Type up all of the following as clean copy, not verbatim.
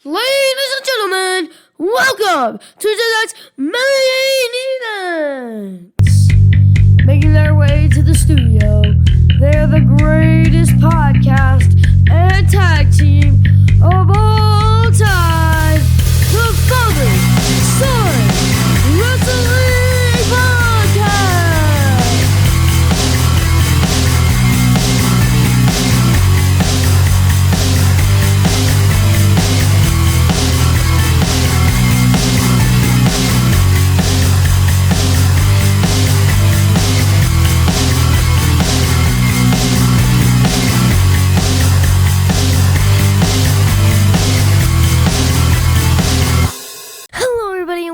Ladies and gentlemen, welcome to tonight's main event. Making their way to the studio, they're the greatest podcast and tag team of all time, the Father Son Wrestling Podcast.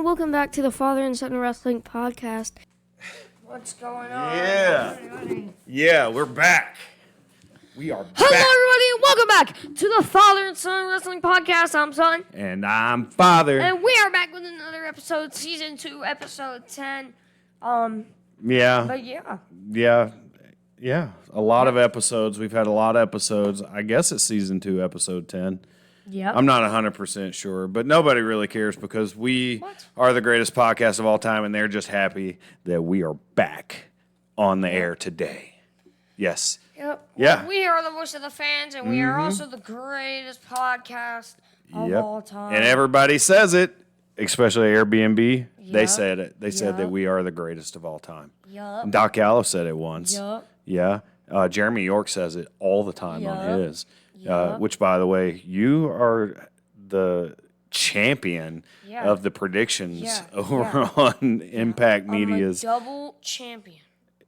Welcome back to the Father and Son Wrestling Podcast. What's going on? Yeah, we're back. We are back. Hello, everybody, and welcome back to the Father and Son Wrestling Podcast. I'm Son. And I'm Father. And we are back with another episode, Season 2, Episode 10. Yeah. But yeah. Yeah. A lot of episodes. We've had a lot of episodes. I guess it's Season 2, Episode 10. Yep. I'm not 100% sure, but nobody really cares because we are the greatest podcast of all time, and they're just happy that we are back on the air today. Yes. Yep. Yeah. Well, we are the voice of the fans, and we are also the greatest podcast of all time. And everybody says it, especially Airbnb. Yep. They said it. They said that we are the greatest of all time. Yup. Doc Gallo said it once. Yup. Yeah. Jeremy York says it all the time on his. Yep. Which, by the way, you are the champion of the predictions over on Impact Media's. I'm a double champion.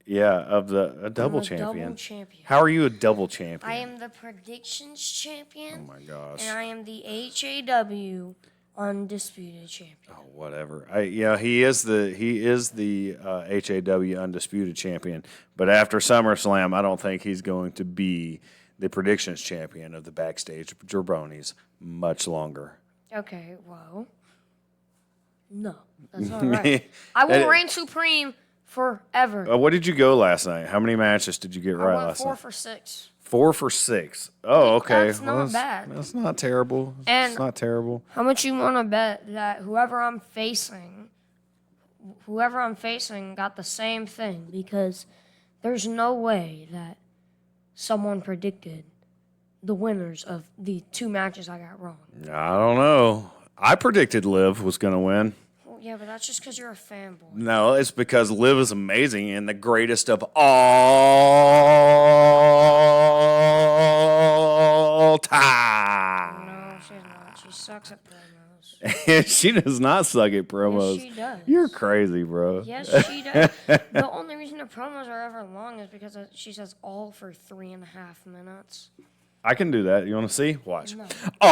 Yeah, of a double champion. How are you a double champion? I am the predictions champion. Oh my gosh. And I am the HAW undisputed champion. Oh, whatever. He is the HAW undisputed champion. But after SummerSlam, I don't think he's going to be the predictions champion of the backstage jabronis much longer. Okay, well, no, that's not right. I will reign supreme forever. What did you go last night? How many matches did you get right last night? 4 for 6. 4 for 6. Oh, okay. That's not bad. That's not terrible. It's not terrible. How much you want to bet that whoever I'm facing got the same thing? Because there's no way that someone predicted the winners of the 2 matches I got wrong. I don't know. I predicted Liv was going to win. Well, yeah, but that's just because you're a fanboy. No, it's because Liv is amazing and the greatest of all time. No, she's not. She sucks at promos. She does not suck at promos. Yes, she does. You're crazy, bro. Yes, she does. The only reason her promos are ever long is because she says all for 3.5 minutes. I can do that. You want to see? Watch. No. All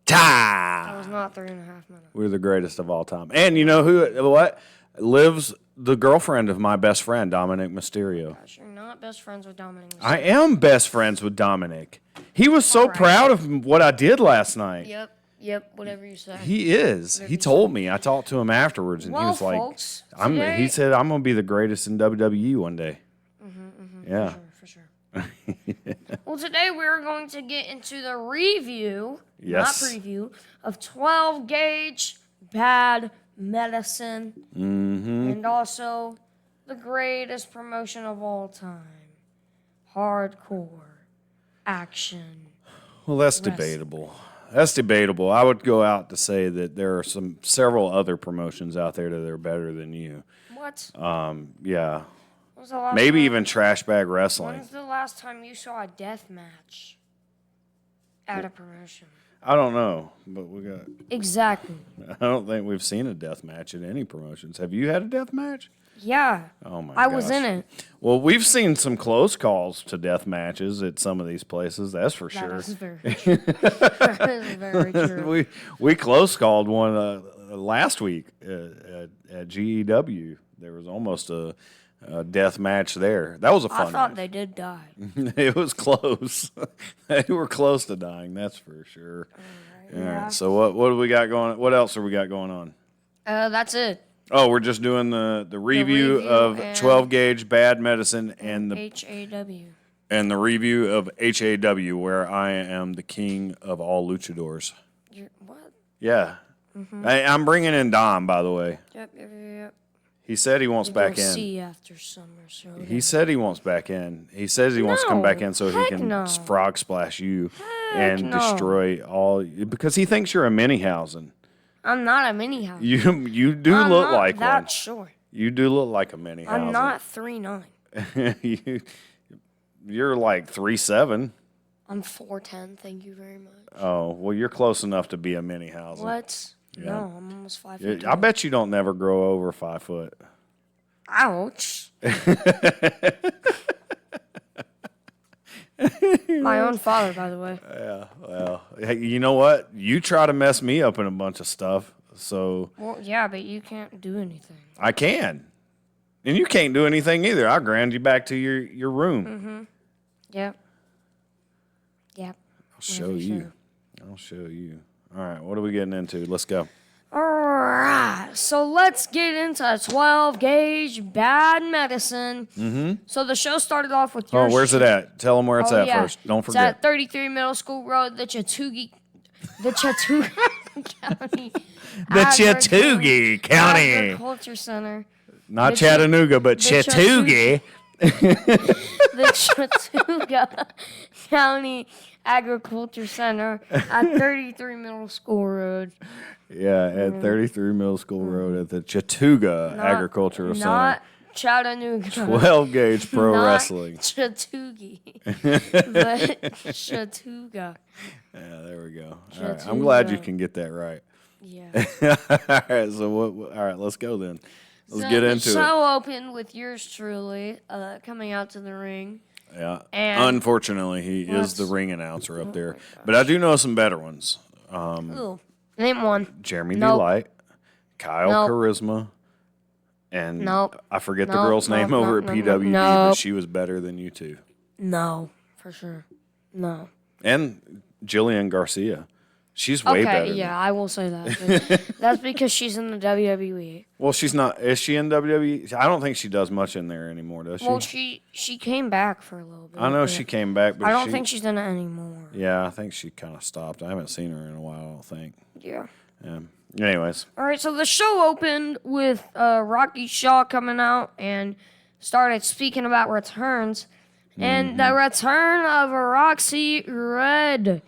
time. That was not 3.5 minutes. We're the greatest of all time. And you know what? Liv's the girlfriend of my best friend, Dominic Mysterio. Gosh, you're not best friends with Dominic Mysterio. I am best friends with Dominic. He was so proud of what I did last night. Yep, whatever you say. He is. He told me. I talked to him afterwards, and he was like, folks, he said, I'm going to be the greatest in WWE one day. Yeah. For sure. Well, today we're going to get into the review, not preview, of 12 Gauge Bad Medicine, and also the greatest promotion of all time, hardcore action. Well, that's debatable. That's debatable. I would go out to say that there are several other promotions out there that are better than you. What? Yeah. Maybe even trash bag wrestling. When's the last time you saw a death match at a promotion? I don't know, but we got. Exactly. I don't think we've seen a death match at any promotions. Have you had a death match? Yeah. Oh my! I was in it. Well, we've seen some close calls to death matches at some of these places. That's for sure. That is very true. That is very true. we close called one last week at GEW. There was almost a death match there. That was a fun I thought match. they did die. It was close. They were close to dying, that's for sure. All right. So what do we got going? What else have we got going on? That's it. Oh, we're just doing the review of 12 gauge bad medicine and the HAW. And the review of HAW, where I am the king of all luchadors. What? Yeah. I'm bringing in Dom, by the way. Yep. He said he wants back in. See after summer, so He said he wants back in. He says he wants to come back in so he can frog splash you and destroy all, because he thinks you're a Minihausen. I'm not a Minihausen. You do look like one. That's short. You do look like a Minihausen. I'm not 3'9". You're like 3'7". I'm 4'10". Thank you very much. Oh, well, you're close enough to be a Minihausen. What? Yeah. No, I'm almost 5 feet. I bet you don't never grow over 5 foot. Ouch. My own father, by the way. Yeah, well, hey, you know what? You try to mess me up in a bunch of stuff, so... Well, yeah, but you can't do anything. I can. And you can't do anything either. I'll grand you back to your room. Mm-hmm. Yep. I'll show you. I'll show you. All right, what are we getting into? Let's go. All right, so let's get into 12 gauge bad medicine. Mm-hmm. So the show started off with your... Oh, where's it at? Tell them where it's at first. Don't forget. It's at 33 Middle School Road, the Chattooga County... The Chattooga County... Agriculture Center. Not Chattanooga, but Chattooga. The Chattooga County Agriculture Center at 33 Middle School Road. Yeah, at 33 Middle School Road at the Chattooga Agricultural Center. Not Chattanooga. 12 gauge pro wrestling. Chattooga. But Chattooga. Yeah, there we go. All right. I'm glad you can get that right. Yeah. All right, so all right, let's go then. Let's get into it. The show opened with yours truly coming out to the ring. Yeah. And unfortunately, he is the ring announcer up there. But I do know some better ones. Name one. Jeremy Delight, Kyle Charisma, and I forget the girl's name over at PWB, but she was better than you two. No, for sure. No. And Jillian Garcia. She's way better. Okay, yeah, I will say that. That's because she's in the WWE. Well, she's not. Is she in WWE? I don't think she does much in there anymore, does she? Well, she came back for a little bit. I know she came back, but I don't think she's in it anymore. Yeah, I think she kind of stopped. I haven't seen her in a while, I don't think. Yeah. Anyways. All right, so the show opened with Rocky Shaw coming out and started speaking about returns. And the return of Roxy Red.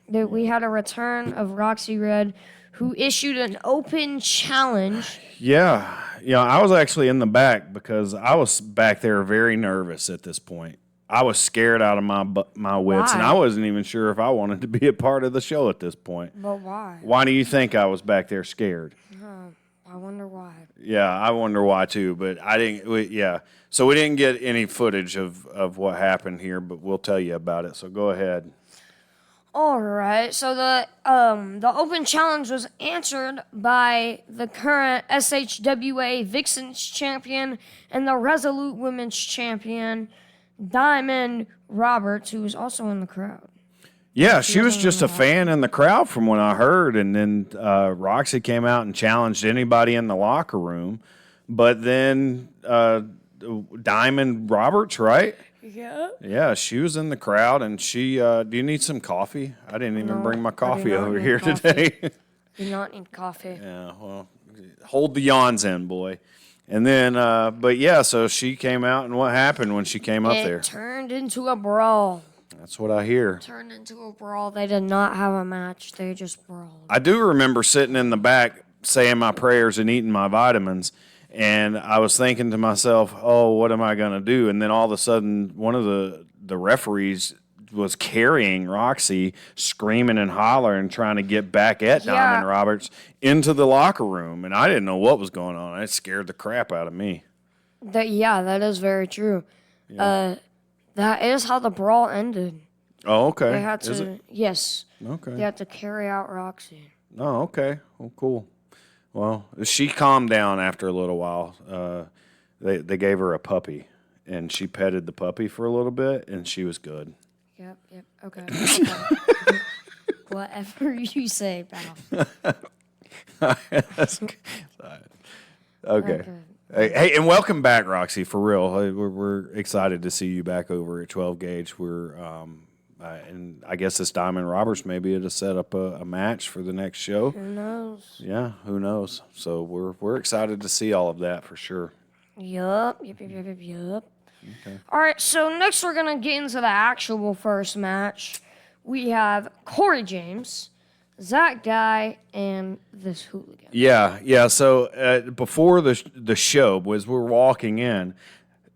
We had a return of Roxy Red, who issued an open challenge. Yeah. I was actually in the back because I was back there very nervous at this point. I was scared out of my wits, and I wasn't even sure if I wanted to be a part of the show at this point. But why? Why do you think I was back there scared? I wonder why. Yeah, I wonder why too, but I didn't. So we didn't get any footage of what happened here, but we'll tell you about it. So go ahead. All right, so the open challenge was answered by the current SHWA Vixens champion and the Resolute Women's champion, Diamond Roberts, who was also in the crowd. Yeah, she was just a fan in the crowd from what I heard, and then Roxy came out and challenged anybody in the locker room, but then Diamond Roberts, right? Yeah. Yeah, she was in the crowd, and she. Do you need some coffee? I didn't even bring my coffee over here today. Do not need coffee. Yeah, well, hold the yawns in, boy. And then, so she came out, and what happened when she came up there? It turned into a brawl. That's what I hear. Turned into a brawl. They did not have a match. They just brawled. I do remember sitting in the back saying my prayers and eating my vitamins. And I was thinking to myself, oh, what am I going to do? And then all of a sudden, one of the referees was carrying Roxy, screaming and hollering, trying to get back at Diamond Roberts into the locker room. And I didn't know what was going on. It scared the crap out of me. That is very true. Yeah. That is how the brawl ended. Oh, okay. They had to, is it? Yes. Okay. They had to carry out Roxy. Oh, okay. Well, cool. Well, she calmed down after a little while. They gave her a puppy, and she petted the puppy for a little bit, and she was good. Yep. Okay. Whatever you say, pal. That's good. Okay. Hey, and welcome back, Roxy. For real, we're excited to see you back over at 12 gauge. We're and I guess this Diamond Roberts maybe it'll set up a match for the next show. Who knows? Yeah, who knows? So we're excited to see all of that for sure. Yup. Okay. All right, so next we're going to get into the actual first match. We have Corey James, Zach Dye, and this hooligan. Yeah. So before the show, as we're walking in,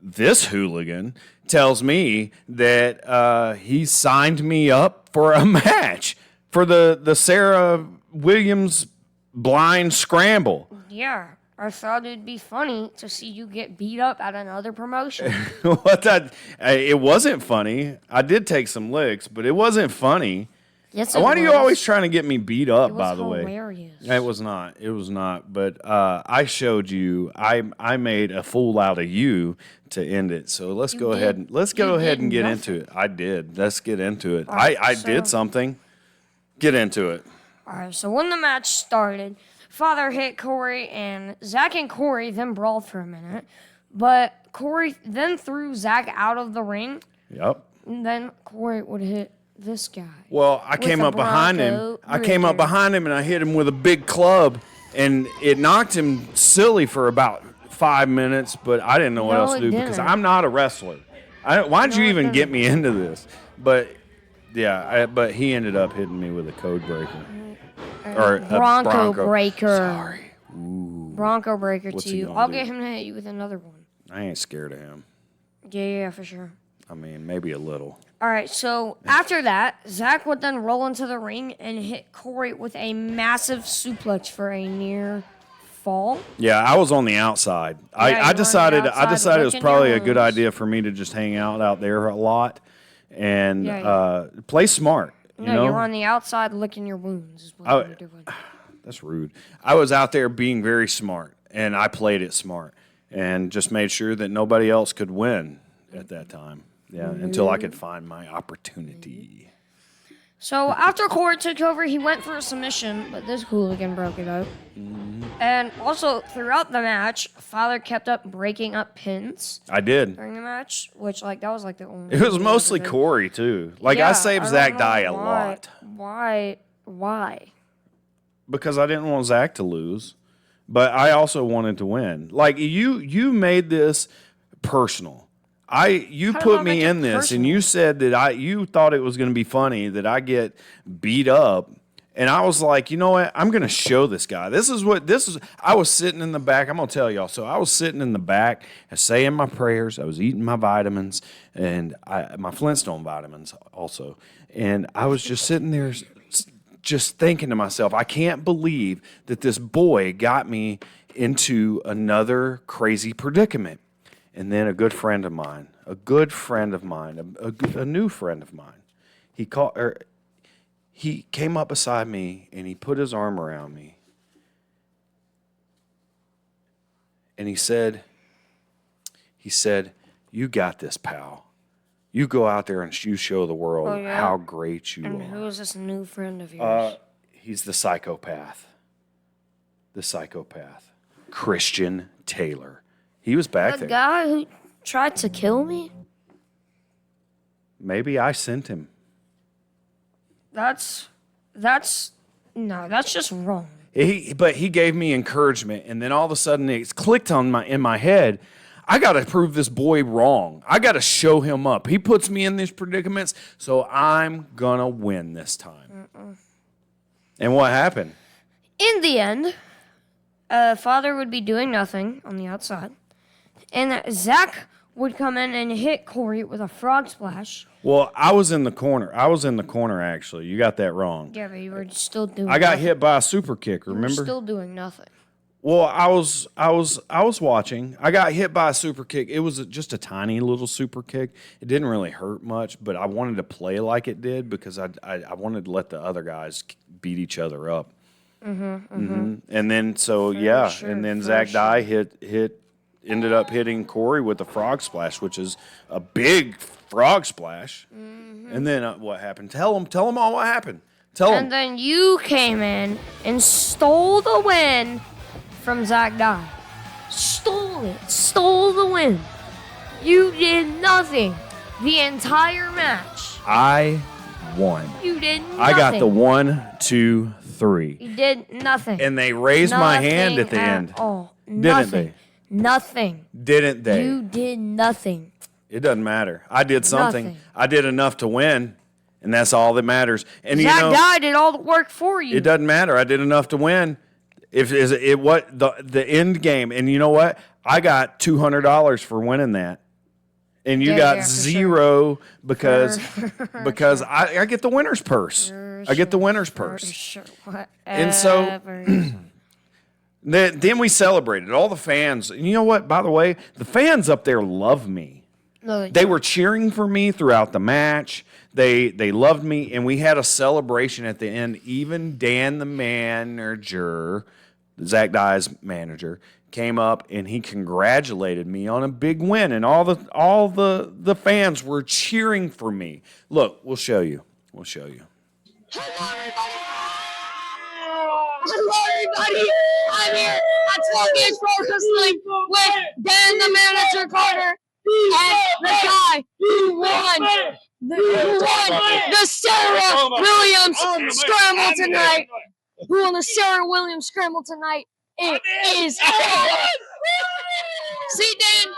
this hooligan tells me that he signed me up for a match for the Sarah Williams Blind Scramble. Yeah. I thought it'd be funny to see you get beat up at another promotion. It wasn't funny. I did take some licks, but it wasn't funny. Yes, Why are you always trying to get me beat up, by the way? Hilarious. It was not. But I showed you. I made a fool out of you to end it. So let's go ahead and get into it. I did. Let's get into it. Right, I did something. Get into it. All right. So when the match started, Father hit Corey, and Zach and Corey then brawled for a minute. But Corey then threw Zach out of the ring. Yep. And then Corey would hit this guy. Well, I came up behind him. And I hit him with a big club, and it knocked him silly for about 5 minutes, but I didn't know what else to do because I'm not a wrestler. Why'd you even get me into this? But, yeah, but he ended up hitting me with a code breaker. Or Bronco breaker. Sorry. Ooh. Bronco breaker What's to he you. gonna I'll do? get him to hit you with another one. I ain't scared of him. Yeah, for sure. I mean, maybe a little. All right, so after that, Zach would then roll into the ring and hit Corey with a massive suplex for a near fall. Yeah, I was on the outside. I decided it was probably a good idea for me to just hang out there a lot and play smart. You're on the outside licking your wounds is what you're doing. That's rude. I was out there being very smart, and I played it smart and just made sure that nobody else could win at that time. Yeah, until I could find my opportunity. So after Corey took over, he went for a submission, but this hooligan broke it up. And also, throughout the match, Father kept up breaking up pins. I did. During the match, which, that was, the only... It was mostly Corey, too. I saved Zach Dye a lot. Why? Because I didn't want Zach to lose, but I also wanted to win. You made this personal. You put me in this, personal? And you said that you thought it was going to be funny that I get beat up, and I was like, you know what? I'm going to show this guy. I was sitting in the back. I'm going to tell y'all. So I was sitting in the back, saying my prayers. I was eating my vitamins and my Flintstone vitamins also, and I was just sitting there, just thinking to myself, I can't believe that this boy got me into another crazy predicament. And then a good friend of mine, a new friend of mine, he came up beside me and he put his arm around me. And he said, "You got this, pal. You go out there and you show the world how great you are." And who is this new friend of yours? He's the psychopath. Christian Taylor. He was back there. The guy who tried to kill me? Maybe I sent him. That's just wrong. But he gave me encouragement, and then all of a sudden it clicked in my head. I got to prove this boy wrong. I got to show him up. He puts me in these predicaments, so I'm gonna win this time. And what happened? In the end, Father would be doing nothing on the outside. And Zach would come in and hit Corey with a frog splash. Well, I was in the corner. Actually. You got that wrong. Yeah, but you were still doing I got hit by a super kick, remember? You were still doing nothing. Well, I was watching. I got hit by a super kick. It was just a tiny little super kick. It didn't really hurt much, but I wanted to play like it did because I wanted to let the other guys beat each other up. And then and then Zach Dye ended up hitting Corey with a frog splash, which is a big frog splash. And then what happened? Tell them all what happened. Tell him. And then you came in and stole the win from Zach Dye. Stole it. Stole the win. You did nothing the entire match. I won. You did nothing. I got the 1, 2, 3. You did nothing. And they raised my hand at the end. All. Didn't they? Nothing. Didn't they? You did nothing. It doesn't matter. I did something. Nothing. I did enough to win, and that's all that matters. And Zach Dye did all the work for you. It doesn't matter. I did enough to win. If is it what the end game, and you know what? I got $200 for winning that, and you got zero because I get the winner's purse. I get the winner's purse. And so then we celebrated. All the fans. And you know what? By the way, the fans up there love me. No, They were cheering for me throughout the match. They loved me, and we had a celebration at the end. Even Dan, the manager, Zach Dye's manager, came up and he congratulated me on a big win, and all the fans were cheering for me. Look, we'll show you. We'll show you. Hello, everybody. I'm here at 12 Gauge Pro Wrestling with Dan, the manager, Carter, and the guy who won the Sarah Williams Scramble tonight. Who won the Sarah Williams Scramble tonight? It is. See, Dan,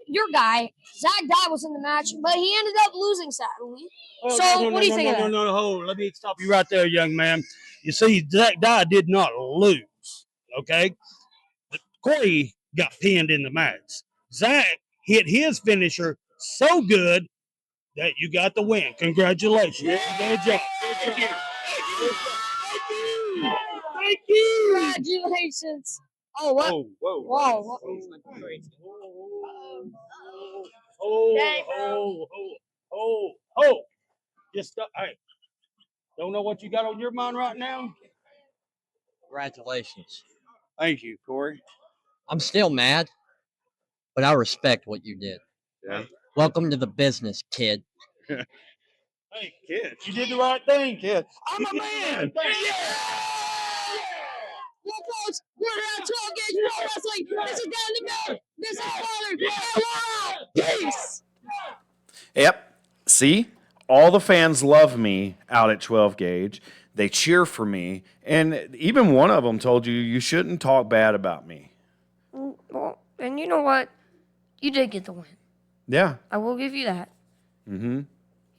your guy, Zach Dye, was in the match, but he ended up losing sadly. So, what do you think of that? No. Let me stop you right there, young man. You see, Zach Dye did not lose, okay? Corey got pinned in the match. Zach hit his finisher so good that you got the win. Congratulations. Good job. Thank you. Congratulations. Oh, what? Whoa. Just stop. Hey, don't know what you got on your mind right now? Congratulations. Thank you, Corey. I'm still mad, but I respect what you did. Yeah. Welcome to the business, kid. Hey, kid, you did the right thing, kid. I'm a man. Well, folks, we're at 12 Gauge Pro Wrestling. This is Dan the Man. This is Carter. And we're out. Peace. Yep. See? All the fans love me out at 12 Gauge. They cheer for me. And even one of them told you shouldn't talk bad about me. Well, and you know what? You did get the win. Yeah. I will give you that. Mm-hmm.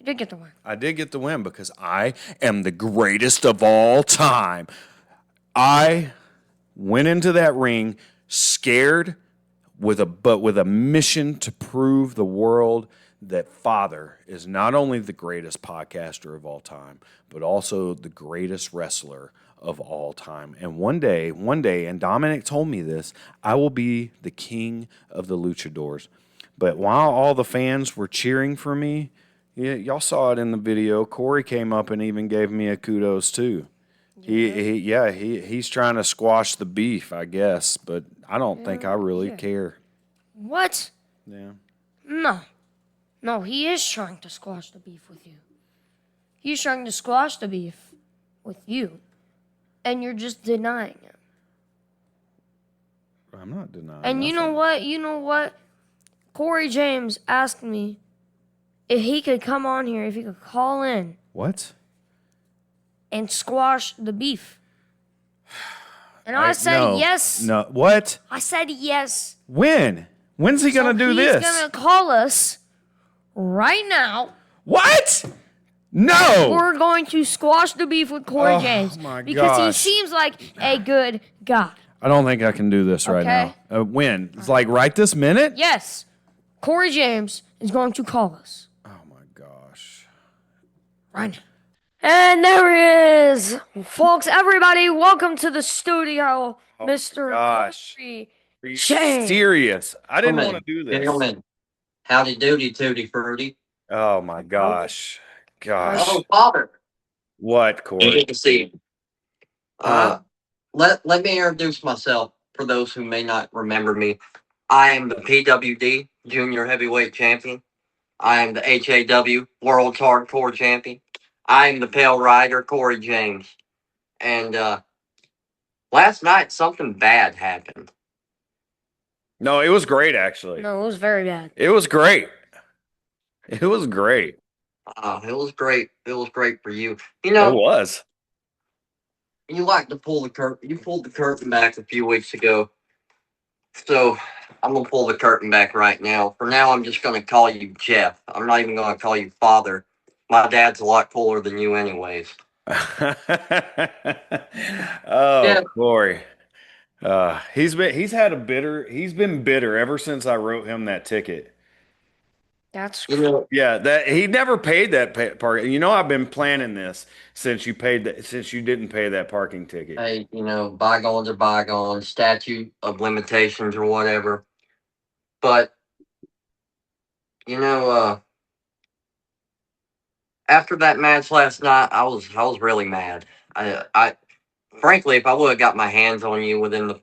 You did get the win. I did get the win because I am the greatest of all time. I went into that ring scared with a mission to prove the world that Father is not only the greatest podcaster of all time, but also the greatest wrestler of all time. And one day, and Dominic told me this, I will be the king of the luchadors. But while all the fans were cheering for me, y'all saw it in the video, Corey came up and even gave me a kudos too. He's trying to squash the beef, I guess, but I don't think I really care. What? Yeah. No, he is trying to squash the beef with you. He's trying to squash the beef with you, and you're just denying it. I'm not denying. And you know what? Corey James asked me if he could come on here, if he could call in. What? And squash the beef. And I said yes. No. What? I said yes. When? When's he going to do this? He's going to call us right now. What? No. We're going to squash the beef with Corey James. My because gosh. he seems like a good guy. I don't think I can do this right now. When? It's like right this minute? Yes. Corey James is going to call us. Oh, my gosh. Right now. And there he is. Folks, everybody, welcome to the studio, Mr. Gosh. Corey Are you James. serious? I didn't want to do this. Gentlemen, howdy doody tooty fruity. Oh, my gosh. Gosh. Oh, Father. What, Corey? Good to see you. Let me introduce myself for those who may not remember me. I am the PWD Junior Heavyweight Champion. I am the HAW World Hardcore Champion. I am the Pale Rider, Corey James. And last night, something bad happened. No, it was great, actually. No, it was very bad. It was great. It was great. It was great. It was great for you. You It know, was. you like to pull the curtain. You pulled the curtain back a few weeks ago. So I'm going to pull the curtain back right now. For now, I'm just going to call you Jeff. I'm not even going to call you Father. My dad's a lot cooler than you, anyways. Oh, Jeff, Corey. He's been bitter ever since I wrote him that ticket. That's you know, Yeah, that he never paid that part. You know, I've been planning this since you didn't pay that parking ticket. hey, bygones are bygones, statute of limitations or whatever. But, you know, after that match last night, I was really mad. I frankly, if I would have got my hands on you within the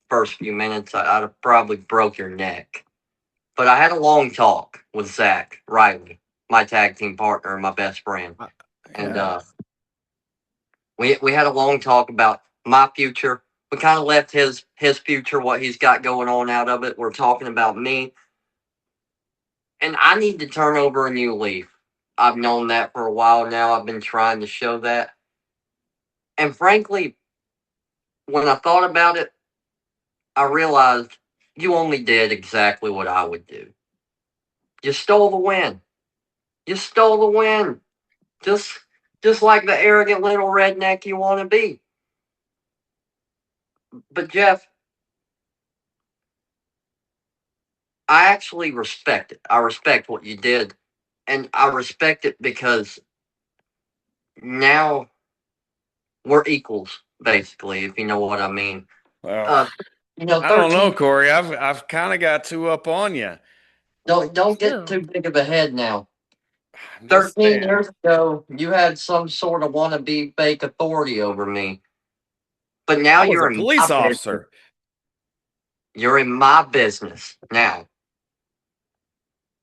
first few minutes, I'd have probably broke your neck. But I had a long talk with Zach Riley, my tag team partner and my best friend, and Yeah. we had a long talk about my future. We kind of left his future, what he's got going on, out of it. We're talking about me, and I need to turn over a new leaf. I've known that for a while now. I've been trying to show that, and frankly, when I thought about it, I realized you only did exactly what I would do. You stole the win. You stole the win. Just like the arrogant little redneck you want to be. But Jeff, I actually respect it. I respect what you did. And I respect it because now we're equals, basically, if you know what I mean. Well, Uh, I don't know, 13. Corey. I've kind of got two up on you. Don't get Ew. too big of a head now. I'm just 13 saying. years ago, you had some sort of wannabe fake authority over me. But now I was a you're in police my business. officer. You're in my business now.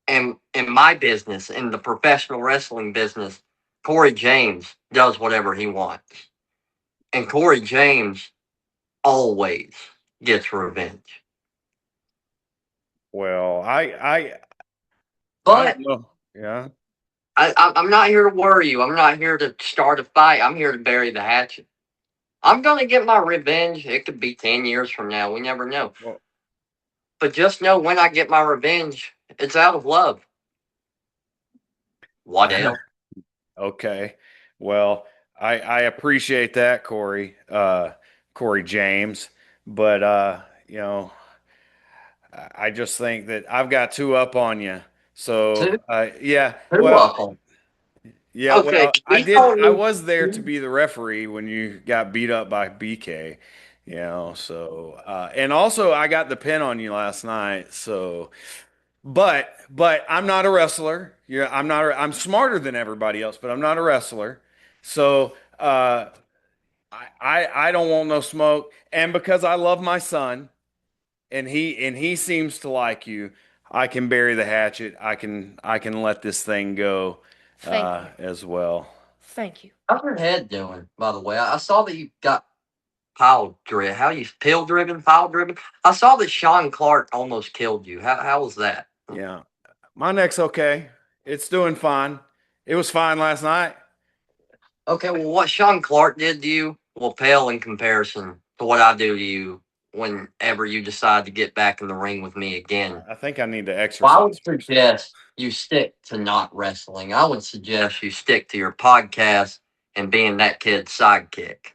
And in my business, in the professional wrestling business, Corey James does whatever he wants. And Corey James always gets revenge. Well, I But don't know. Yeah. I'm not here to worry you. I'm not here to start a fight. I'm here to bury the hatchet. I'm going to get my revenge. It could be 10 years from now. We never know. Well, But just know when I get my revenge, it's out of love. What else? okay. Well, I appreciate that, Corey. Corey James. But I just think that I've got two up on you. So, Two? yeah. Who Well, up on? yeah, Okay, well, we don't I need. was there to be the referee when you got beat up by BK, so and also I got the pin on you last night, so but I'm not a wrestler. Yeah, I'm smarter than everybody else, but I'm not a wrestler. So I don't want no smoke. And because I love my son and he seems to like you, I can bury the hatchet. I can let this thing go Thank you. as well. Thank you. How's your head doing, by the way? I saw that you got pile driven. How you pile driven? Pile driven? I saw that Sean Clark almost killed you. How was that? Yeah. My neck's okay. It's doing fine. It was fine last night. Okay, well, what Sean Clark did to you will pale in comparison to what I do to you whenever you decide to get back in the ring with me again. I think I need to Well, I would exercise first. suggest you stick to not wrestling. I would suggest you stick to your podcast and being that kid's sidekick.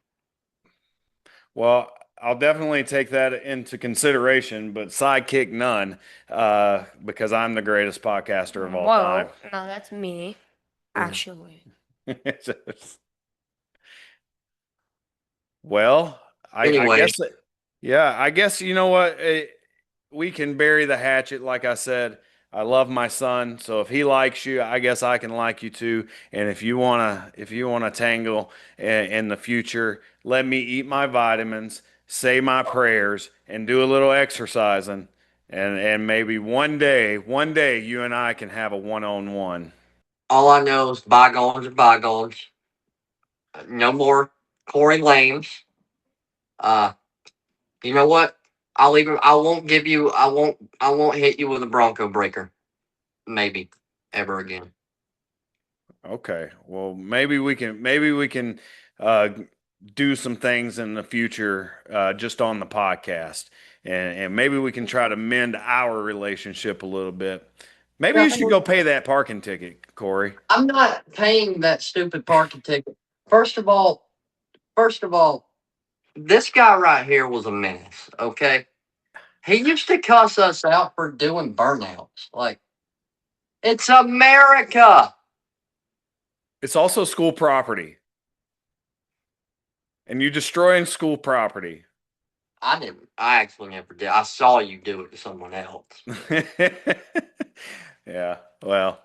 Well, I'll definitely take that into consideration, but sidekick none, because I'm the greatest podcaster of all time. Whoa. No, that's me. Actually. Well, I Anyway, guess, yeah, I guess you know what? We can bury the hatchet. Like I said, I love my son, so if he likes you, I guess I can like you too. And if you wanna tangle in the future, let me eat my vitamins, say my prayers, and do a little exercising, and maybe one day, you and I can have a one-on-one. all I know is bygones are bygones. No more Corey Lames. You know what? I won't give you. I won't hit you with a Bronco breaker. Maybe ever again. Okay. Well, maybe we can do some things in the future just on the podcast, and maybe we can try to mend our relationship a little bit. Maybe you should go pay that parking ticket, Corey. I'm not paying that stupid parking ticket. First of all, this guy right here was a menace. Okay, he used to cuss us out for doing burnouts. Like, it's America. It's also school property, and you destroying school property. I didn't. I actually never did. I saw you do it to someone else. Yeah. Well.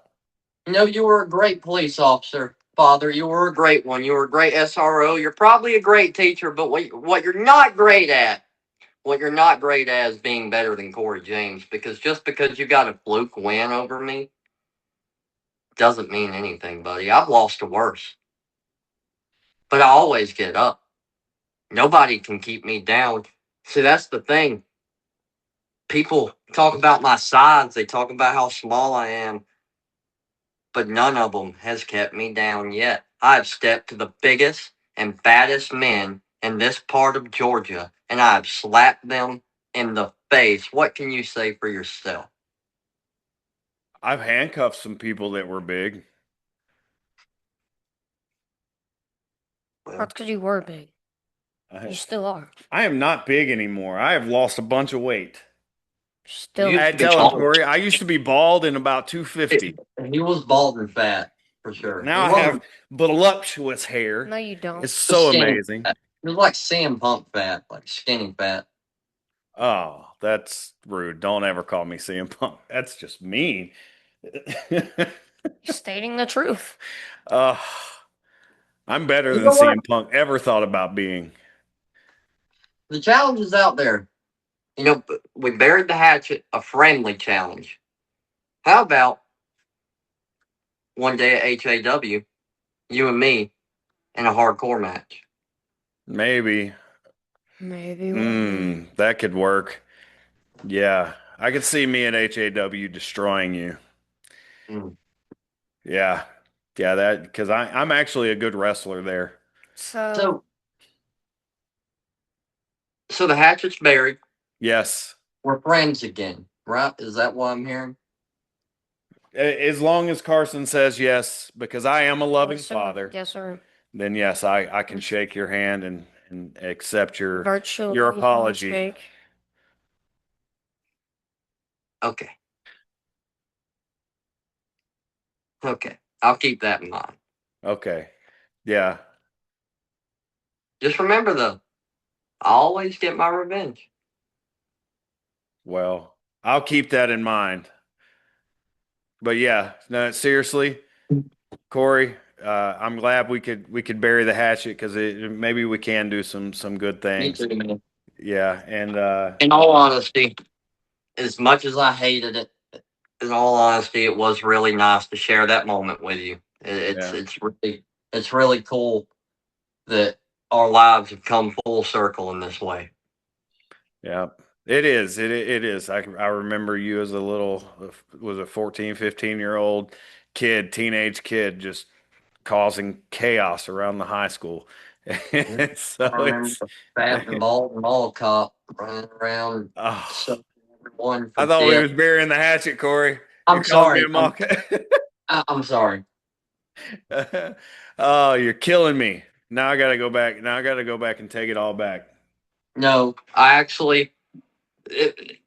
You know, you were a great police officer, Father. You were a great one. You were a great SRO. You're probably a great teacher, but what you're not great at, is being better than Corey James. Because just because you got a fluke win over me doesn't mean anything, buddy. I've lost to worse, but I always get up. Nobody can keep me down. See, that's the thing. People talk about my size. They talk about how small I am. But none of them has kept me down yet. I've stepped to the biggest and baddest men in this part of Georgia, and I've slapped them in the face. What can you say for yourself? I've handcuffed some people that were big. That's because you were big. You still are. I am not big anymore. I have lost a bunch of weight. Still. You- I tell him, Corey, I used to be bald and about 250. He was bald and fat, for sure. Now I have voluptuous hair. No, you don't. It's so amazing. It was like CM Punk fat, like skinny fat. Oh, that's rude. Don't ever call me CM Punk. That's just mean. Stating the truth. I'm better You than know what? CM Punk ever thought about being. The challenge is out there. You know, we buried the hatchet, a friendly challenge. How about one day at HAW, you and me in a hardcore match? Maybe. Maybe. That could work. Yeah. I could see me at HAW destroying you. Mm. Yeah. Yeah, that because I'm actually a good wrestler there. So the hatchet's buried. Yes. We're friends again, right? Is that what I'm hearing? As long as Carson says yes, because I am a loving father, Yes, sir. then yes, I can shake your hand and accept your Virtually apology. handshake. Okay. Okay. I'll keep that in mind. Okay. Yeah. Just remember, though, I always get my revenge. Well, I'll keep that in mind. But yeah, no, seriously, Corey, I'm glad we could bury the hatchet because maybe we can do some good Me things. too, man. Yeah, and In all honesty, as much as I hated it, in all honesty, it was really nice to share that moment with you. It's really cool that our lives have come full circle in this way. Yeah, it is. It is. I remember you as a little, was a 14, 15-year-old kid, teenage kid, just causing chaos around the high school. So I remember the fat and bald mall cop running around. Oh, Everyone I thought we was burying the hatchet, Corey. I'm sorry. I'm sorry. Oh, you're killing me. Now I got to go back. Now I got to go back and take it all back. No, I actually,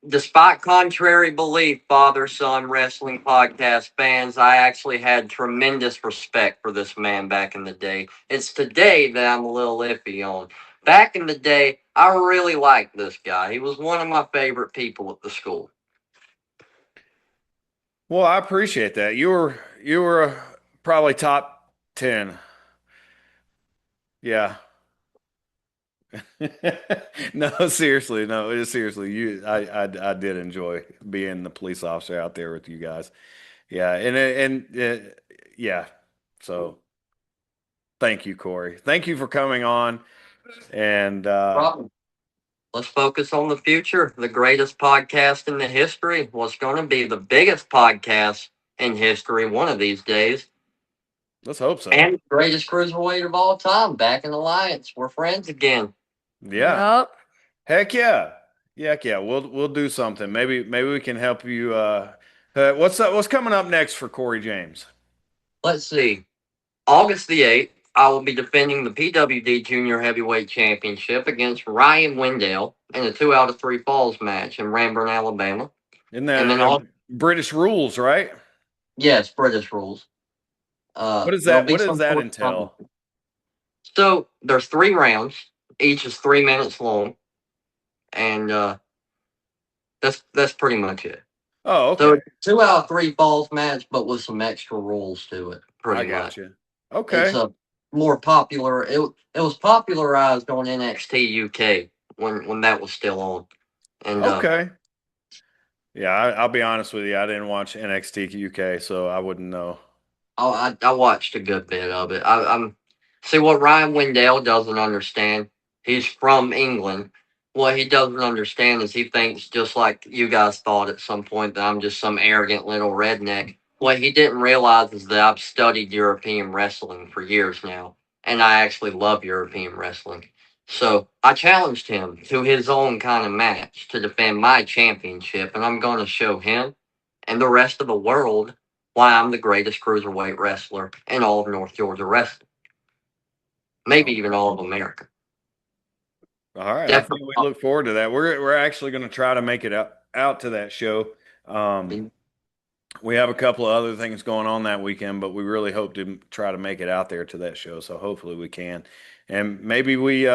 despite contrary belief, Father Son Wrestling Podcast fans, I actually had tremendous respect for this man back in the day. It's today that I'm a little iffy on. Back in the day, I really liked this guy. He was one of my favorite people at the school. Well, I appreciate that. You were probably top 10. Yeah. No, seriously, no, seriously. I did enjoy being the police officer out there with you guys. Yeah, and yeah. So Thank you, Corey. Thank you for coming on. And Problem. Let's focus on the future. The greatest podcast in the history. What's going to be the biggest podcast in history one of these days. let's hope so. And greatest cruiserweight of all time. Back in Alliance. We're friends again. Yeah. Yep. Heck yeah. Heck yeah. We'll do something. Maybe we can help you. What's coming up next for Corey James? Let's see. August the 8th, I will be defending the PWD Junior Heavyweight Championship against Ryan Wendell in a 2 out of 3 falls match in Ranburne, Alabama. Isn't that And then British rules, right? Yes, British rules. What is there'll that? be What does some that sort of entail? competition. So there's 3 rounds. Each is 3 minutes long. And that's pretty much it. Oh, So okay. it's a 2 out of 3 falls match, but with some extra rules to it. Pretty I got much. you. Okay. It's a more popular. It was popularized on NXT UK when that was still on. And Okay. Yeah, I'll be honest with you. I didn't watch NXT UK, so I wouldn't know. I watched a good bit of it. I'm see what Ryan Wendell doesn't understand. He's from England. What he doesn't understand is he thinks just like you guys thought at some point that I'm just some arrogant little redneck. What he didn't realize is that I've studied European wrestling for years now, and I actually love European wrestling. So I challenged him to his own kind of match to defend my championship, and I'm going to show him and the rest of the world why I'm the greatest cruiserweight wrestler in all of North Georgia wrestling. Maybe even all of America. All right. Definitely. I think we look forward to that. We're actually going to try to make it out to that show. We have a couple of other things going on that weekend, but we really hope to try to make it out there to that show. So hopefully we can, and maybe we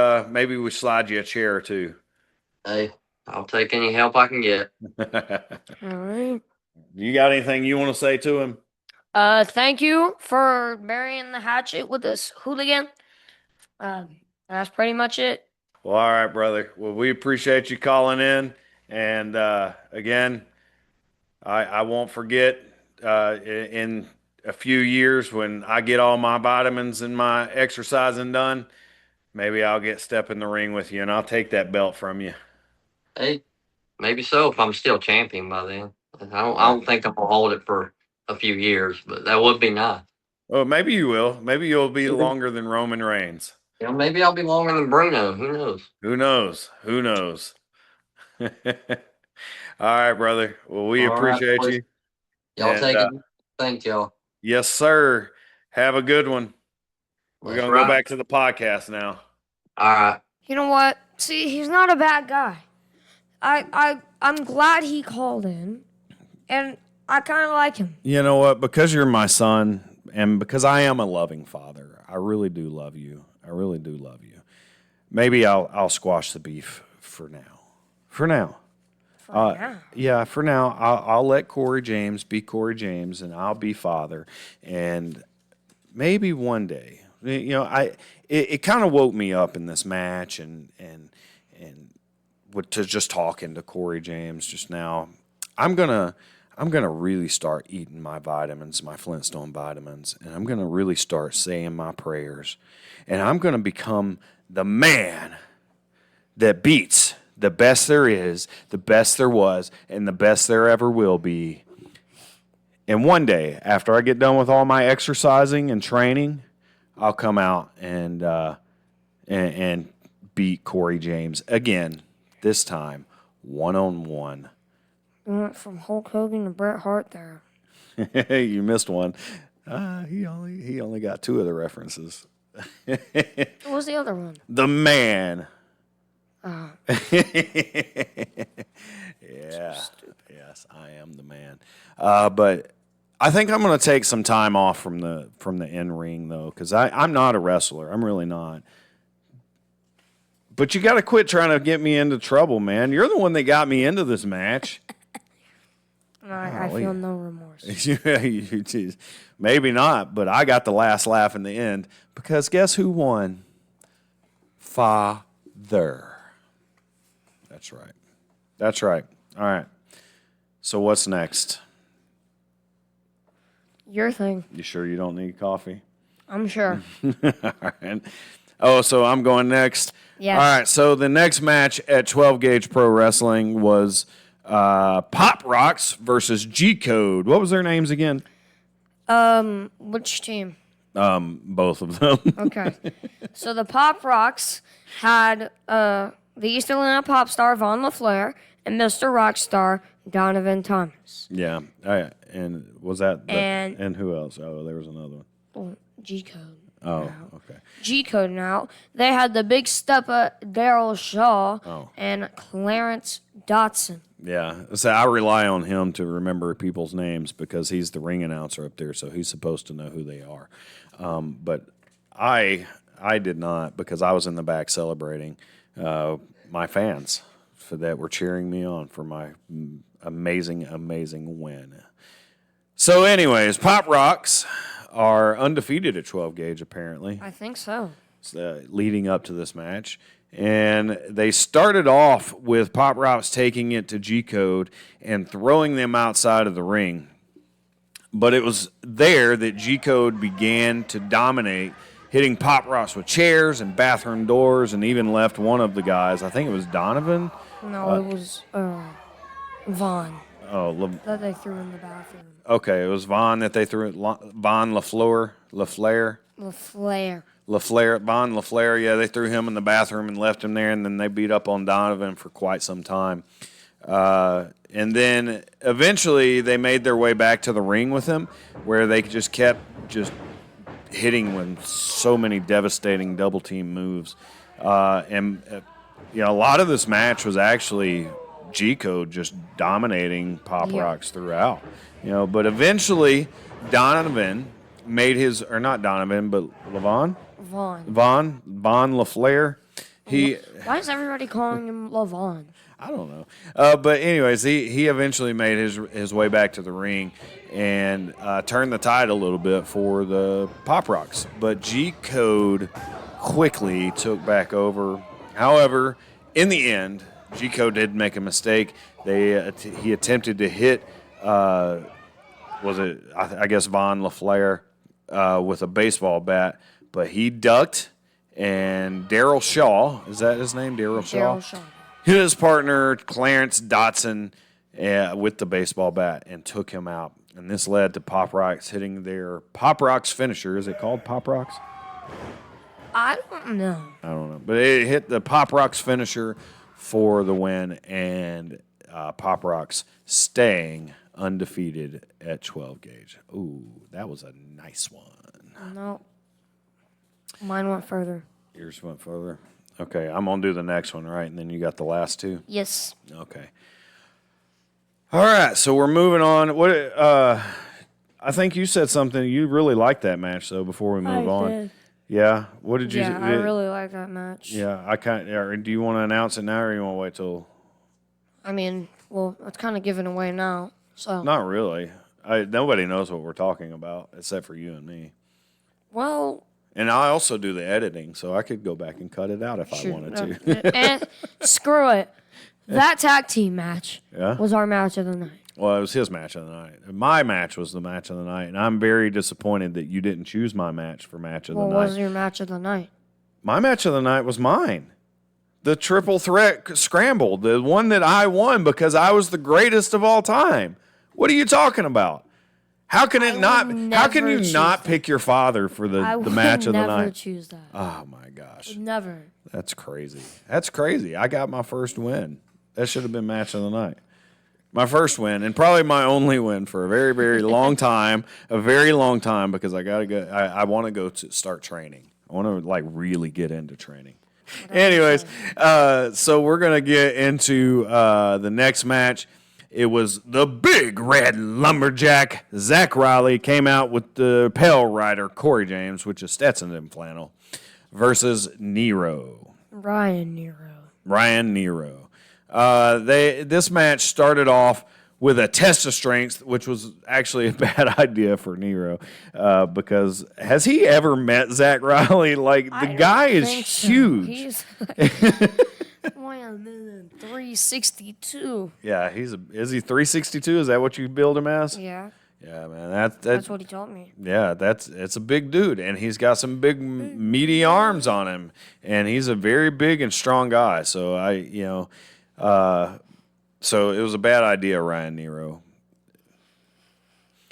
slide you a chair or two. Hey, I'll take any help I can get. All right. You got anything you want to say to him? Thank you for burying the hatchet with this hooligan. That's pretty much it. Well, all right, brother. Well, we appreciate you calling in, and again, I won't forget in a few years when I get all my vitamins and my exercising done, maybe I'll step in the ring with you, and I'll take that belt from you. Hey, maybe so if I'm still champion by then. I don't think I'm gonna hold it for a few years, but that would be nice. Well, maybe you will. Maybe you'll be longer than Roman Reigns. You know, maybe I'll be longer than Bruno. Who knows? Who knows? Who knows? All right, brother. Well, we appreciate you. Y'all take it. Thank y'all. Yes, sir. Have a good one. We're going to go back to the podcast now. All right. You know what? See, he's not a bad guy. I'm glad he called in, and I kind of like him. You know what? Because you're my son, and because I am a loving father, I really do love you. I really do love you. Maybe I'll squash the beef for now. For now. Yeah, for now, I'll let Corey James be Corey James, and I'll be father. And maybe one day, you know, it kind of woke me up in this match, and to just talking to Corey James just now. I'm gonna really start eating my vitamins, my Flintstone vitamins, and I'm gonna really start saying my prayers, and I'm gonna become the man that beats the best there is, the best there was, and the best there ever will be. And one day, after I get done with all my exercising and training, I'll come out and beat Corey James again. This time, 1-on-1. We went from Hulk Hogan to Bret Hart there. You missed one. He only got 2 of the references. What was the other one? The Man. Yeah. Yes, I am the man. But I think I'm going to take some time off from the in ring though, because I'm not a wrestler. I'm really not. But you got to quit trying to get me into trouble, man. You're the one that got me into this match. I feel no remorse. Maybe not, but I got the last laugh in the end because guess who won? Father. That's right. That's right. All right. So what's next? Your thing. You sure you don't need coffee? I'm sure. All right. Oh, so I'm going next. Yes. All right. So the next match at 12 Gauge Pro Wrestling was Pop Rocks versus G Code. What was their names again? Which team? Both of them. Okay. So the Pop Rocks had the East Atlanta pop star Von LaFleur and Mr. Rockstar Donovan Thomas. Yeah. And was that and who else? Oh, there was another one. G Code. Oh, okay. G Code now. They had the big stepper Daryl Shaw and Clarence Dotson. Yeah. So I rely on him to remember people's names because he's the ring announcer up there, so he's supposed to know who they are. But I did not because I was in the back celebrating my fans that were cheering me on for my amazing win. So anyways, Pop Rocks are undefeated at 12 Gauge, apparently. I think so. Leading up to this match. And they started off with Pop Rocks taking it to G Code and throwing them outside of the ring. But it was there that G Code began to dominate, hitting Pop Rocks with chairs and bathroom doors, and even left one of the guys, I think it was Donovan. No, it was Vaughn. Oh, That they threw in the bathroom. okay, it was Vaughn that they threw it. Von LaFleur. LaFlair. Von LaFleur, yeah, they threw him in the bathroom and left him there, and then they beat up on Donovan for quite some time. And then eventually they made their way back to the ring with him, where they just kept hitting with so many devastating double team moves. A lot of this match was actually G-Code just dominating Pop Rocks throughout. But eventually Donovan made his, or not Donovan, but Von LaFleur. Why is everybody calling him LaVon? I don't know. But anyways, he eventually made his way back to the ring and turned the tide a little bit for the Pop Rocks. But G-Code quickly took back over. However, in the end, G-Code did make a mistake. He attempted to hit, I guess Von LaFleur with a baseball bat, but he ducked, and Daryl Shaw, is that his name, Daryl Shaw? Daryl Shaw. Hit his partner, Clarence Dotson, with the baseball bat and took him out. And this led to Pop Rocks hitting their Pop Rocks finisher. Is it called Pop Rocks? I don't know. But it hit the Pop Rocks finisher for the win, and Pop Rocks staying undefeated at 12 Gauge. Ooh, that was a nice one. No. Mine went further. Yours went further. Okay, I'm going to do the next one, right? And then you got the last two? Yes. Okay. All right, so we're moving on. I think you said something. You really liked that match, though, before we move on. Did. Yeah? What did you Yeah, I really like that match. Yeah, do you want to announce it now, or you want to wait till... I mean, well, it's kind of given away now, so... Not really. Nobody knows what we're talking about, except for you and me. Well... And I also do the editing, so I could go back and cut it out if I wanted to. And screw it. That tag team match was our match of the night. Well, it was his match of the night. My match was the match of the night, and I'm very disappointed that you didn't choose my match for match of the night. What was your match of the night? My match of the night was mine. The triple threat scramble, the one that I won because I was the greatest of all time. What are you talking about? How can it not? How can you not pick your father for the match of the night? I would never choose that. Oh my gosh, never. That's crazy. That's crazy. I got my first win. That should have been match of the night. My first win, and probably my only win for a very, very long time. A very long time because I gotta go. I want to go to start training. I want to really get into training. Anyways, so we're gonna get into the next match. It was the Big Red Lumberjack. Zach Riley came out with the Pale Rider, Corey James, which is Stetson and flannel, versus Nero. Ryan Nero. This match started off with a test of strength, which was actually a bad idea for Nero, because has he ever met Zach Riley? The guy is huge. He's 362. Yeah, is he 362? Is that what you build him as? Yeah. Yeah, man. That's what he told me. Yeah, it's a big dude, and he's got some big meaty arms on him, and he's a very big and strong guy. So so it was a bad idea, Ryan Nero.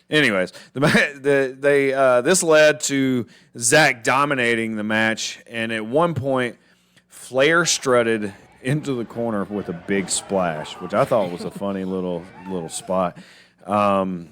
Anyways, this led to Zach dominating the match, and at one point, Flair strutted into the corner with a big splash, which I thought was a funny little spot. And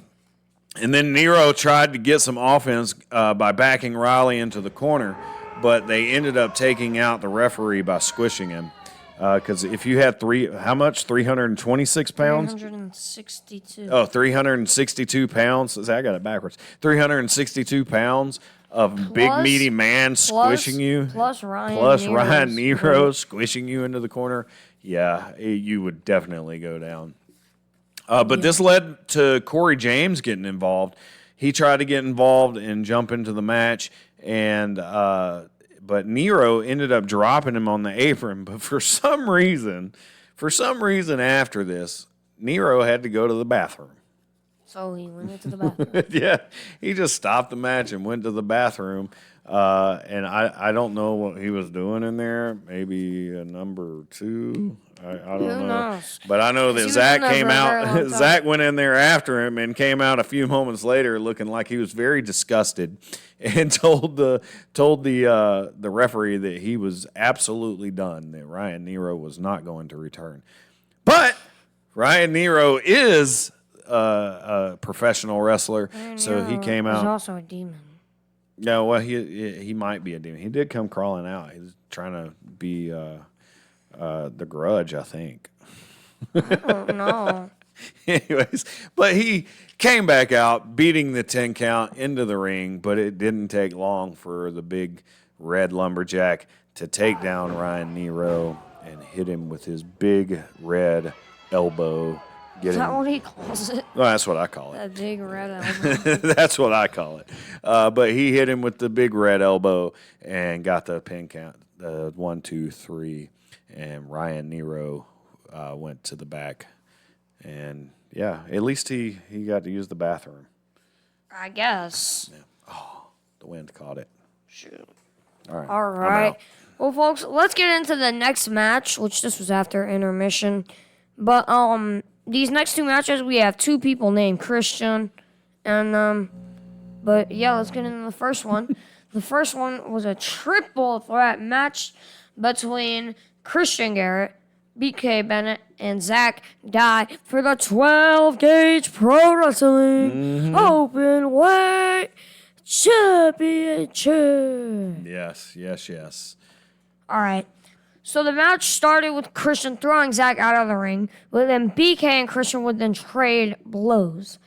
then Nero tried to get some offense by backing Riley into the corner, but they ended up taking out the referee by squishing him. Because if you had 326 pounds? 362. Oh, 362 pounds. I got it backwards. 362 pounds of big meaty man squishing you. Plus Ryan Nero squishing you into the corner. Yeah, you would definitely go down. But this led to Corey James getting involved. He tried to get involved and jump into the match, and but Nero ended up dropping him on the apron. But for some reason after this, Nero had to go to the bathroom. So he went into the bathroom. Yeah, he just stopped the match and went to the bathroom. And I don't know what he was doing in there. Maybe a number 2. I don't know. Who knows? But I know that Zach came out. Zach went in there after him and came out a few moments later looking like he was very disgusted, and told the referee that he was absolutely done. That Ryan Nero was not going to return. But Ryan Nero is a professional wrestler, so he came out. He's also a demon. Yeah, well, he might be a demon. He did come crawling out. He was trying to be the Grudge, I think. I don't know. Anyways, but he came back out, beating the 10 count into the ring, but it didn't take long for the big red lumberjack to take down Ryan Nero and hit him with his big red elbow. Is that what he calls it? Well, that's what I call it. That big red elbow. That's what I call it. But he hit him with the big red elbow and got the pin count, 1, 2, 3, and Ryan Nero went to the back. And, yeah, at least he got to use the bathroom. I guess. Yeah. Oh, the wind caught it. Shoot. All right. All right. Well, folks, let's get into the next match, which this was after intermission. But these next 2 matches, we have 2 people named Christian. And, but, yeah, let's get into the first one. The first one was a triple threat match between Christian Garrett, BK Bennett, and Zach Dye for the 12-gauge Pro Wrestling Open Weight Championship. Yes. All right. So the match started with Christian throwing Zach out of the ring, but then BK and Christian would then trade blows.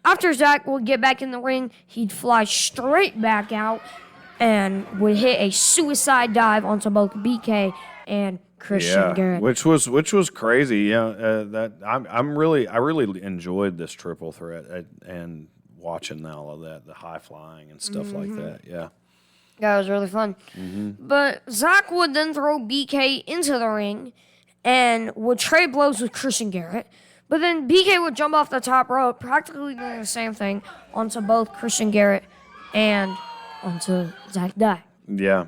After Zach would get back in the ring, he'd fly straight back out and would hit a suicide dive onto both BK and Christian Garrett. which was crazy. Yeah, I really enjoyed this triple threat and watching all of that, the high flying and stuff like that. Yeah. That was really fun. But Zach would then throw BK into the ring and would trade blows with Christian Garrett. But then BK would jump off the top rope, practically doing the same thing onto both Christian Garrett and onto Zach Dye. Yeah.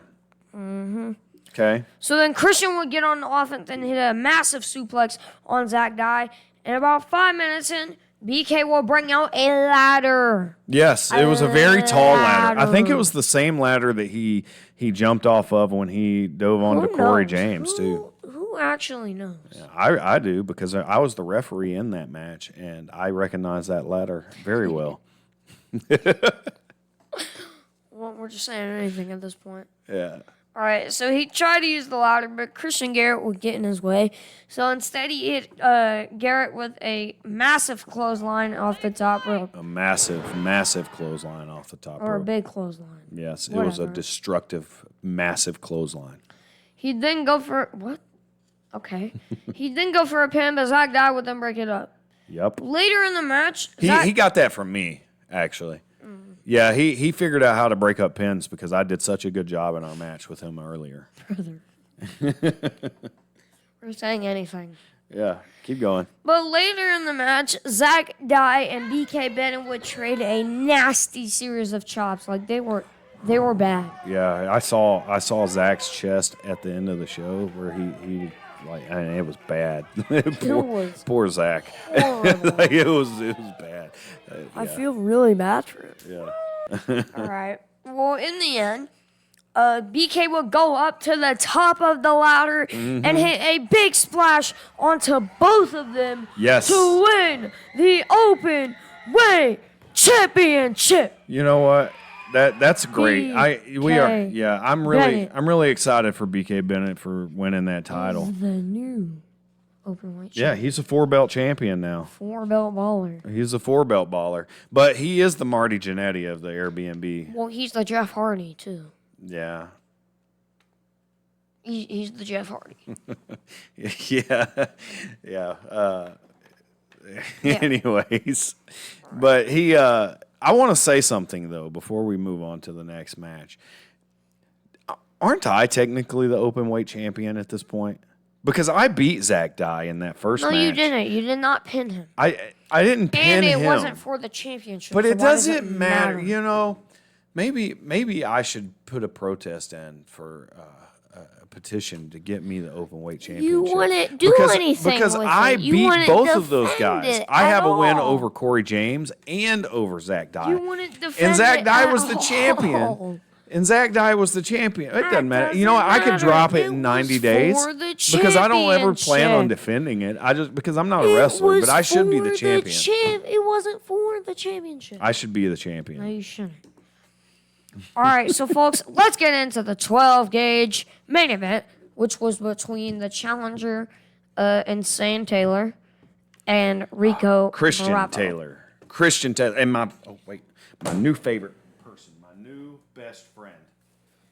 Okay. So then Christian would get on the offense and hit a massive suplex on Zach Dye. And about 5 minutes in, BK will bring out a ladder. Yes, it was a very tall ladder. I think it was the same ladder that he jumped off of when he dove onto Corey James, too. Who actually knows? Yeah, I do, because I was the referee in that match, and I recognize that ladder very well. Well, we're just saying anything at this point. Yeah. All right, so he tried to use the ladder, but Christian Garrett would get in his way. So instead, he hit Garrett with a massive clothesline off the top rope. A massive clothesline off the top rope. Or a big clothesline. Yes, it was a destructive, massive clothesline. He'd then go for... What? Okay. He'd then go for a pin, but Zach Dye would then break it up. Yep. Later in the match... He got that from me, actually. Yeah, he figured out how to break up pins because I did such a good job in our match with him earlier. Brother. We're saying anything. Yeah, keep going. But later in the match, Zach Dye and BK Bennett would trade a nasty series of chops. Like they were bad. Yeah, I saw Zach's chest at the end of the show where he like, I mean, it was bad. poor Zach. Like, it was bad. I feel really bad for him. Yeah. All right. Well, in the end, BK would go up to the top of the ladder and hit a big splash onto both of them to win the open weight championship. You know what? That's great. I'm really excited for BK Bennett for winning that title. He's the new open weight champion. Yeah, he's a 4-belt champion now. 4-belt baller. He's a 4-belt baller, but he is the Marty Jannetty of the Airbnb. Well, he's the Jeff Hardy too. Yeah. He's the Jeff Hardy. Yeah. Anyways, but he. I want to say something though before we move on to the next match. Aren't I technically the open weight champion at this point? Because I beat Zach Dye in that first match. No, you didn't. You did not pin him. I didn't pin him. And it wasn't for the championship. But so it why does doesn't matter. You know, maybe I should put a protest in for a petition to get me the open weight championship. You wouldn't do anything because with I it. You beat wouldn't both of those defend guys. it I have at a win all. over Corey James and over Zach Dye. You wouldn't defend And Zach it Dye at was the all. champion. And Zach Dye was the champion. It doesn't matter. You know what? I could drop it in 90 days because I don't ever plan on defending it. Because I'm not a wrestler, but I should be the champion. It wasn't for the championship. I should be the champion. No, you shouldn't. All right, so folks, let's get into the 12-gauge main event, which was between the challenger, Insane Taylor, and Rico Christian Bravo. Taylor. Christian Taylor. And my new favorite person, my new best friend.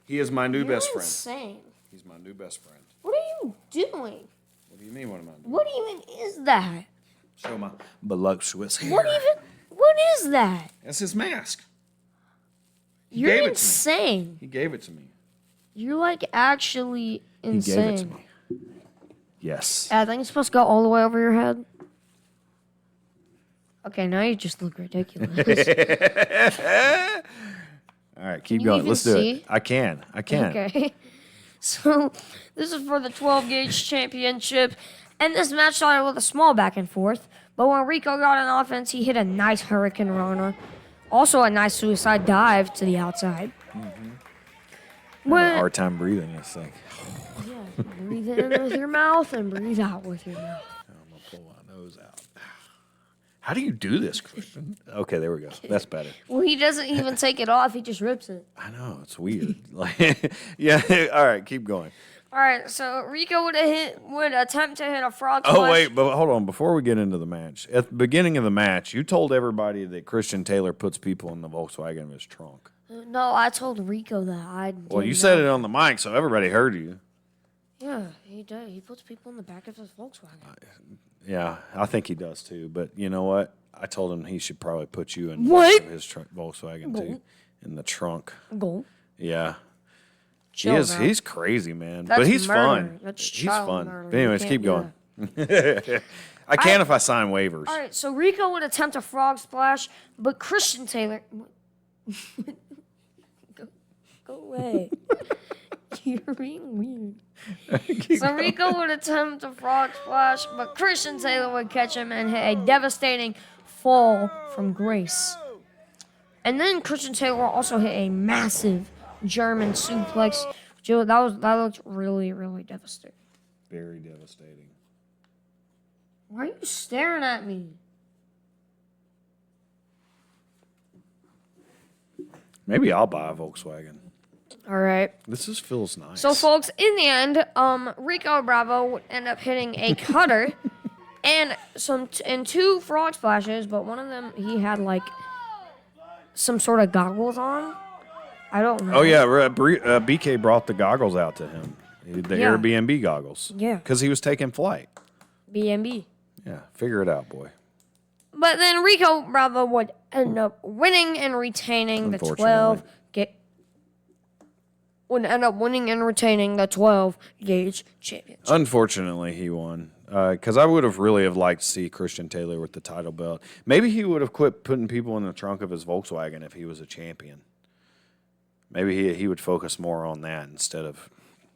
He is my new best friend. Insane. He's my new best friend. What are you doing? What do you mean, what am I doing? What even is that? Show my voluptuous hair. What is that? That's his mask. You're gave it to me. insane. He gave it to me. You're like actually insane. He gave it to me. Yes. I think it's supposed to go all the way over your head. Okay, now you just look ridiculous. All right, keep you going. even Let's do see? it. I can. Okay. So, this is for the 12-gauge championship. And this match started with a small back and forth. But when Rico got on offense, he hit a nice Hurricane Runner. Also a nice suicide dive to the outside. I'm having a hard time breathing this thing. Yeah, breathe in with your mouth and breathe out with your mouth. I'm going to pull my nose out. How do you do this, Christian? Okay, there we go. That's better. Well, he doesn't even take it off. He just rips it. I know. It's weird. Yeah. All right, keep going. All right, so Rico would attempt to hit a frog splash. Oh, wait, but hold on. Before we get into the match, at the beginning of the match, you told everybody that Christian Taylor puts people in the Volkswagen of his trunk. No, I told Rico that. Well, you said it on the mic, so everybody heard you. Yeah, he does. He puts people in the back of his Volkswagen. Yeah, I think he does too. But you know what? I told him he should probably put you in his Volkswagen too, in the trunk. Go. Yeah. Chill, He's bro. crazy, man. That's But he's murder. fun. That's He's child fun. murder. But anyways, You keep can't going. I can if I sign waivers. All right, so Rico would attempt a frog splash, but Christian Taylor... Go away. You're being weird. So Rico would attempt a frog splash, but Christian Taylor would catch him and hit a devastating fall from grace. And then Christian Taylor also hit a massive German suplex. That looked really, really devastating. Very devastating. Why are you staring at me? Maybe I'll buy a Volkswagen. All right. This feels nice. So, folks, in the end, Rico Bravo would end up hitting a cutter and two frog splashes, but one of them he had like some sort of goggles on. I don't know. Oh yeah, BK brought the goggles out to him, the Airbnb goggles. Yeah. Because he was taking flight. B&B. Yeah, figure it out, boy. But then Rico Bravo would end up winning and retaining the 12 gauge championship. Unfortunately, he won. because I would have really have liked to see Christian Taylor with the title belt. Maybe he would have quit putting people in the trunk of his Volkswagen if he was a champion. Maybe he would focus more on that instead of,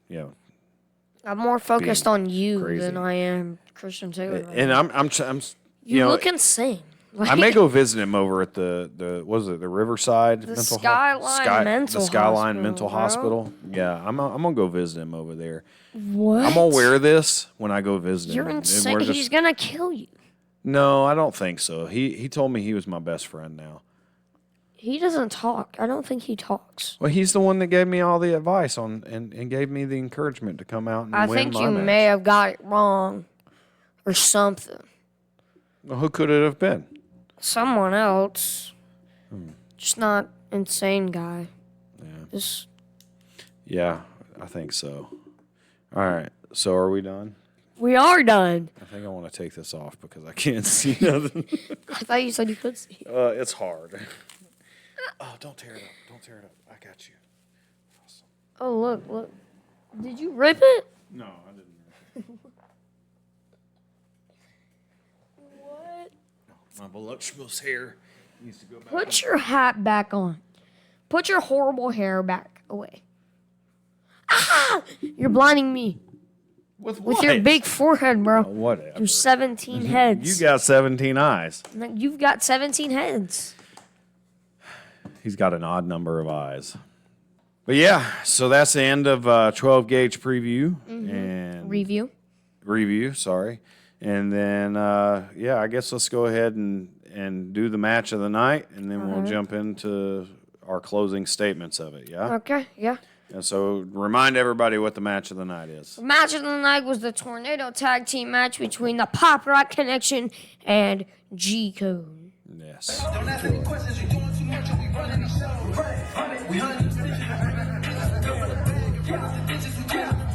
I'm more focused on you crazy. than I am Christian Taylor. Right And now. I'm You look insane. I may go visit him over at the Riverside Mental Skyline Mental Hospital. Yeah, I'm gonna go visit him over there. What? I'm gonna wear this when I go visit You're him. insane. He's gonna kill you. No, I don't think so. He told me he was my best friend now. He doesn't talk. I don't think he talks. Well, he's the one that gave me all the advice on and gave me the encouragement to come out and I win think my you match. may have got it wrong or something. Well, who could it have been? Someone else. Just not insane guy. Yeah. Just Yeah, I think so. All right. So are we done? we are done. I think I want to take this off because I can't see nothing. I thought you said you could see. It's hard. Oh, don't tear it up. Don't tear it up. I got you. Awesome. Oh look. Did you rip it? No, I didn't. What? My voluptuous hair needs to go back. Put your hat back on. Put your horrible hair back away. Ah! You're blinding me With with your big forehead, bro. Whatever. Your 17 heads. You got 17 eyes. You've got 17 heads. He's got an odd number of eyes. But yeah, so that's the end of 12 gauge preview and Review. Sorry, and then I guess let's go ahead and do the match of the night, and then we'll jump into our closing statements of it. Yeah. Okay, yeah. And so remind everybody what the match of the night is. The match of the night was the Tornado Tag Team match between the Pop Rock Connection and G Code. Yes. Don't ask any questions, you're doing too much, you'll be running the show. We hunting.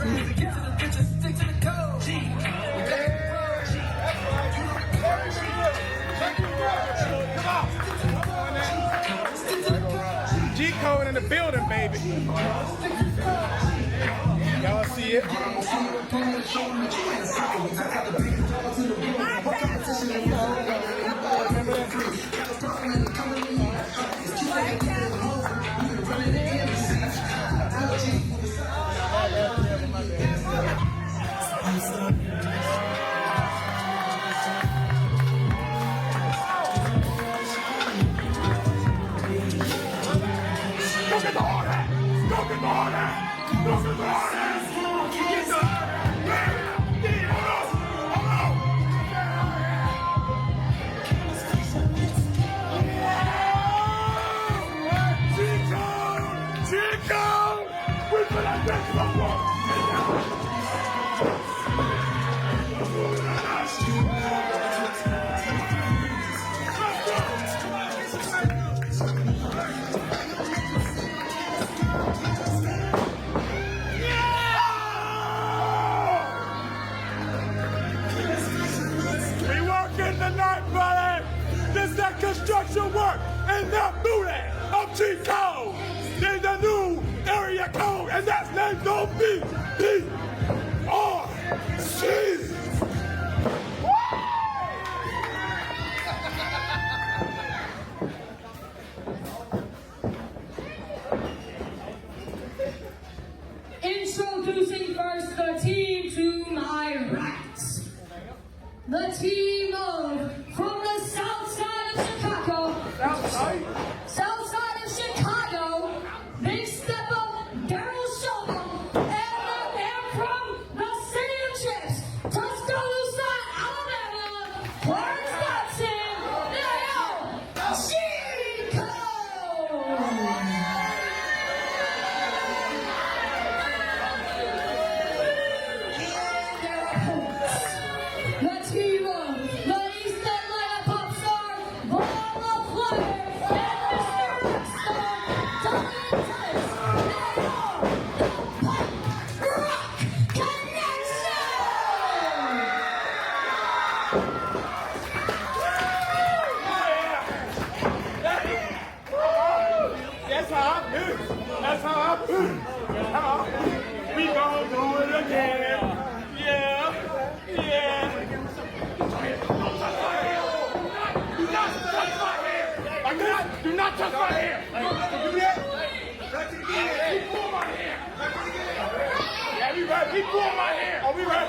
Stick to the code. G code in the building, baby. Y'all see it? Construction work and that booty of G code. There's a new area code, and that's named on BPRC. Introducing first the team to my right. The team from the south side of Chicago. South side of Chicago. Big Stepper, Daryl Shulman. And from the city of Chips, Tuscaloosa, Alabama, Clarence Dodson. They are Chico. The team of the East Atlanta pop star, Ball Flyer, and Mr. Rockstar, Dominic Tice. They are the Pop Rock Connection! That's how I do. That's how I do. We gon' do it again. Yeah. touch my hair. Do that. Touch it again. Keep pulling my hair. Touch it again. Yeah, we right. Keep pulling my hair. Oh, we right.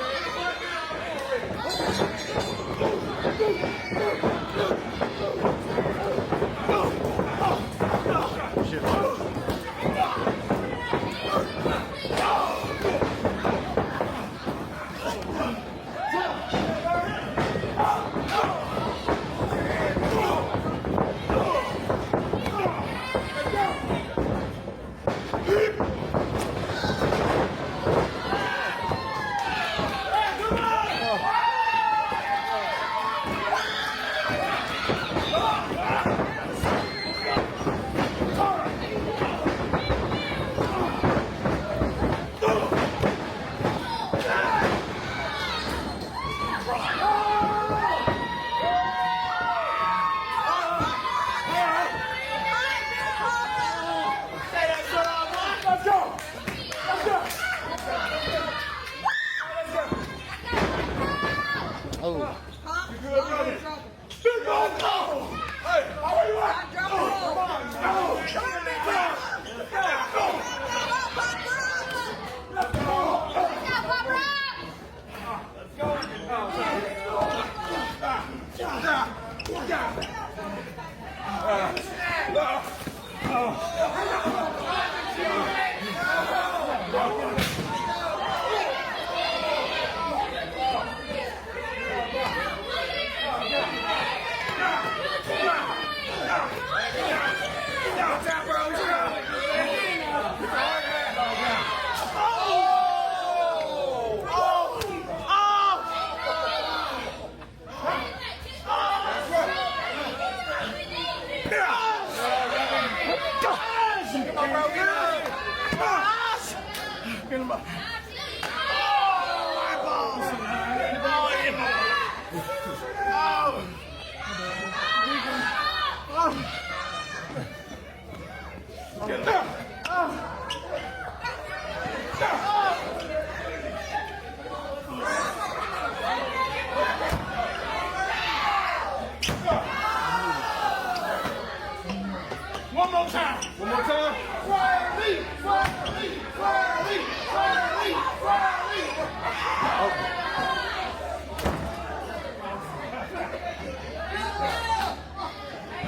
One more time. One more time. Swirly, swirly, swirly, swirly, swirly.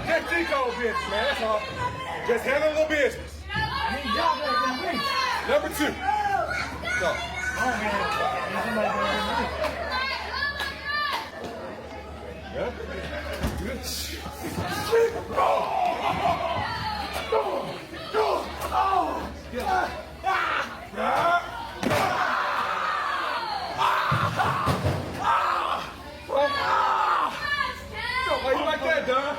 Just Chico business, man. That's all. Just handle a little business. Number 2. Go. Yeah. Good. Why you like that, Don?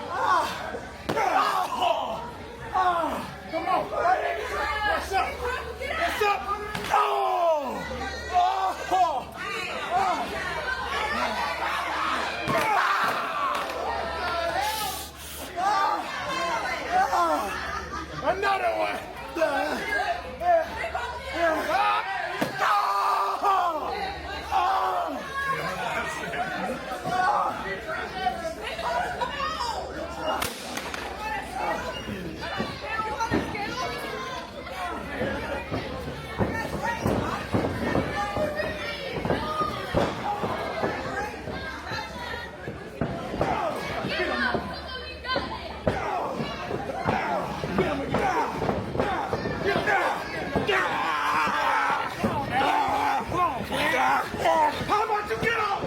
Come on. What's up? What's up? Another one. How about you get off?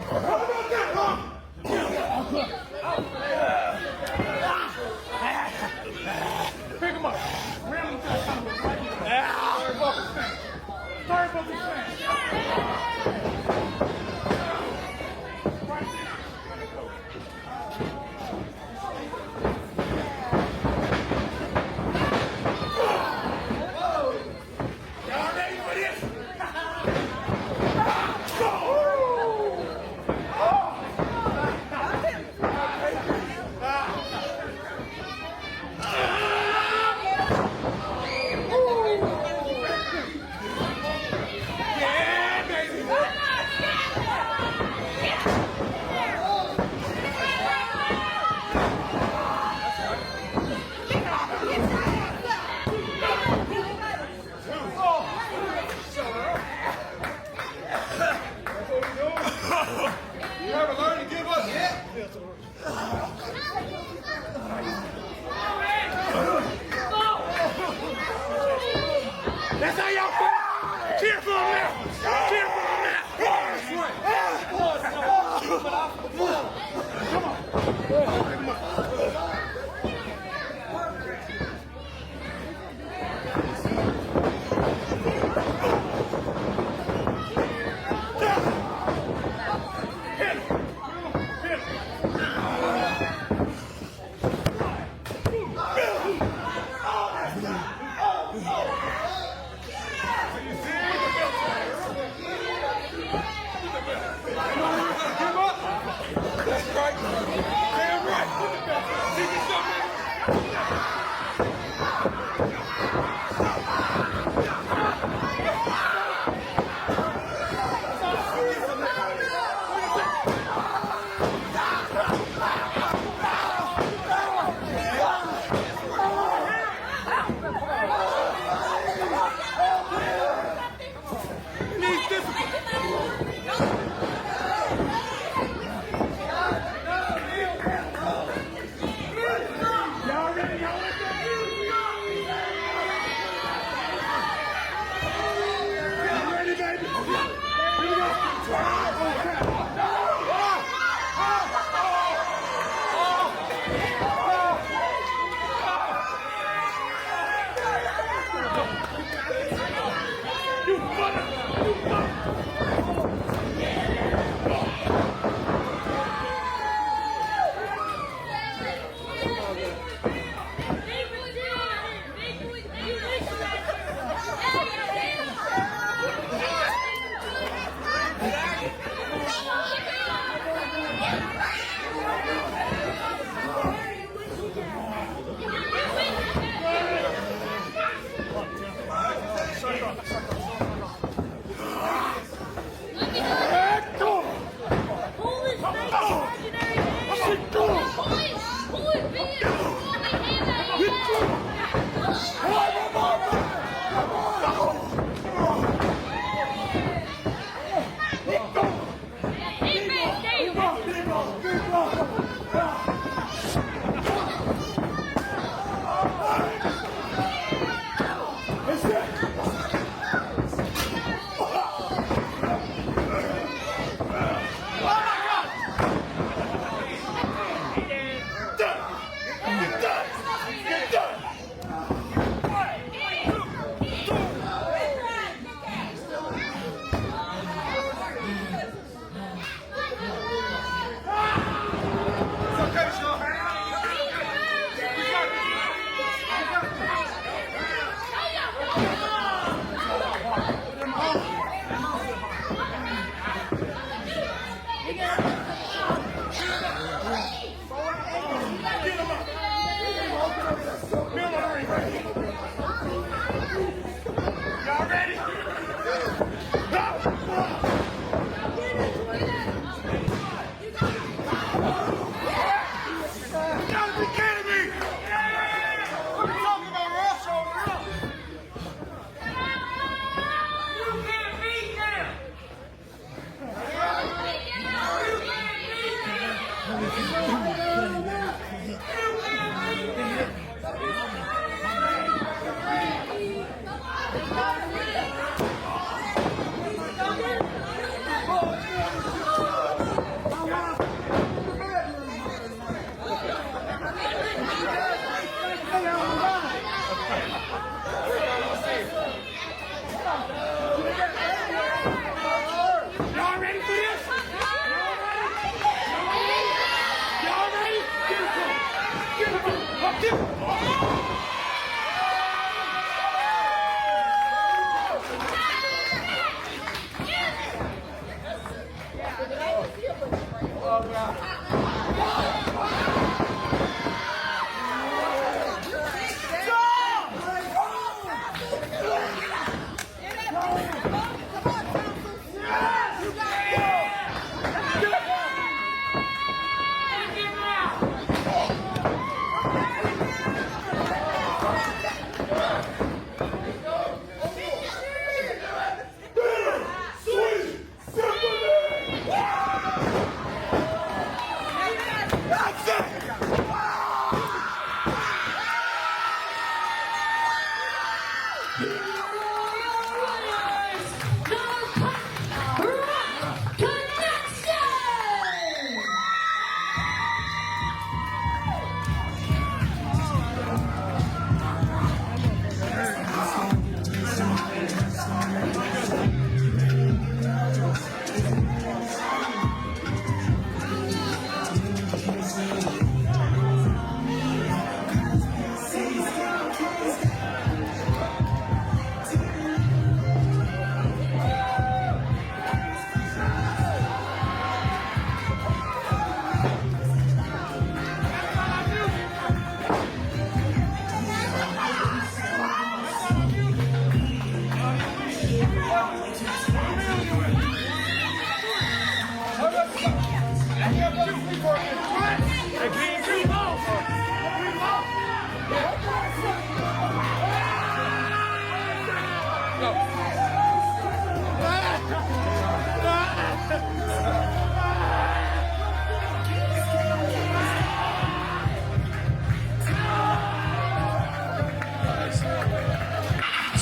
How about that, huh? Pick him up. Ram him to the top. Sorry about this man. Y'all ready for this? That's it!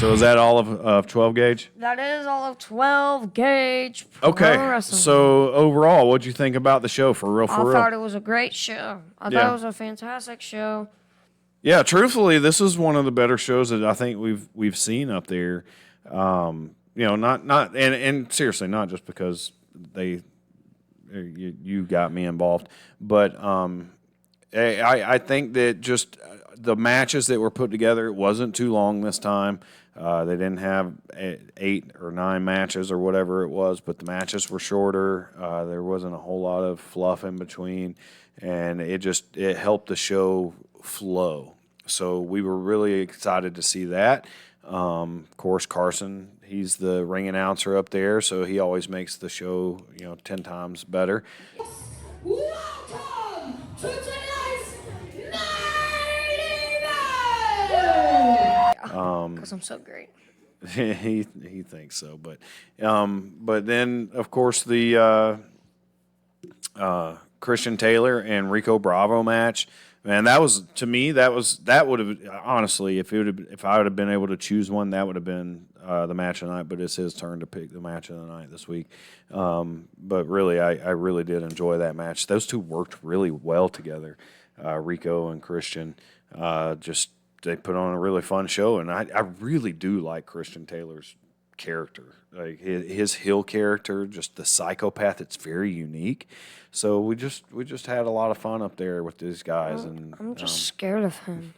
So is that all of 12 gauge? That is all of 12 gauge. Okay. Wrestling. So overall, what'd you think about the show? For real? I thought it was a great show. I thought it was a fantastic show. Yeah, truthfully, this is one of the better shows that I think we've seen up there. And seriously, not just because you got me involved, but I think that just the matches that were put together, it wasn't too long this time. They didn't have 8 or 9 matches or whatever it was, but the matches were shorter. There wasn't a whole lot of fluff in between, and it helped the show flow. So we were really excited to see that. Of course, Carson, he's the ring announcer up there, so he always makes the show 10 times better. Welcome to tonight's main event! Because I'm so great. he thinks so, but then of course the Christian Taylor and Rico Bravo match. Man, that would have honestly, if I would have been able to choose one, that would have been the match of the night. But it's his turn to pick the match of the night this week. But really, I really did enjoy that match. Those two worked really well together, Rico and Christian. They put on a really fun show, and I really do like Christian Taylor's character, like his heel character, just the psychopath. It's very unique. So we just had a lot of fun up there with these guys, and I'm just scared of him.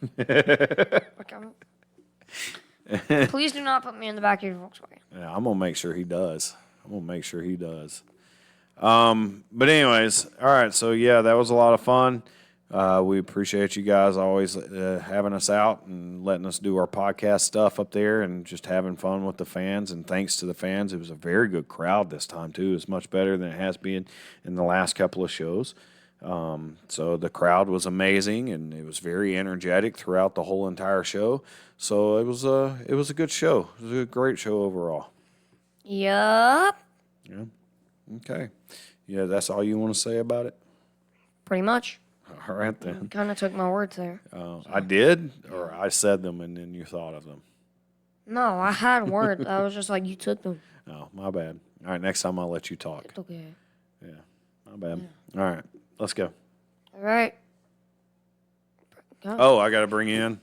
Please do not put me in the back of your Volkswagen. Yeah, I'm gonna make sure he does. But anyways, all right. So yeah, that was a lot of fun. We appreciate you guys always having us out and letting us do our podcast stuff up there and just having fun with the fans. And thanks to the fans, it was a very good crowd this time too. It was much better than it has been in the last couple of shows. So the crowd was amazing, and it was very energetic throughout the whole entire show. So it was a good show. It was a great show overall. Yup. Yeah. Okay. Yeah, that's all you want to say about it? Pretty much. All right, then. You kind of took my words there. I did, or I said them and then you thought of them? No, I had words. I was just like, you took them. Oh, my bad. All right, next time I'll let you talk. It's okay. Yeah, my bad. Yeah. All right, let's go. All right. Go. Oh, I got to bring in,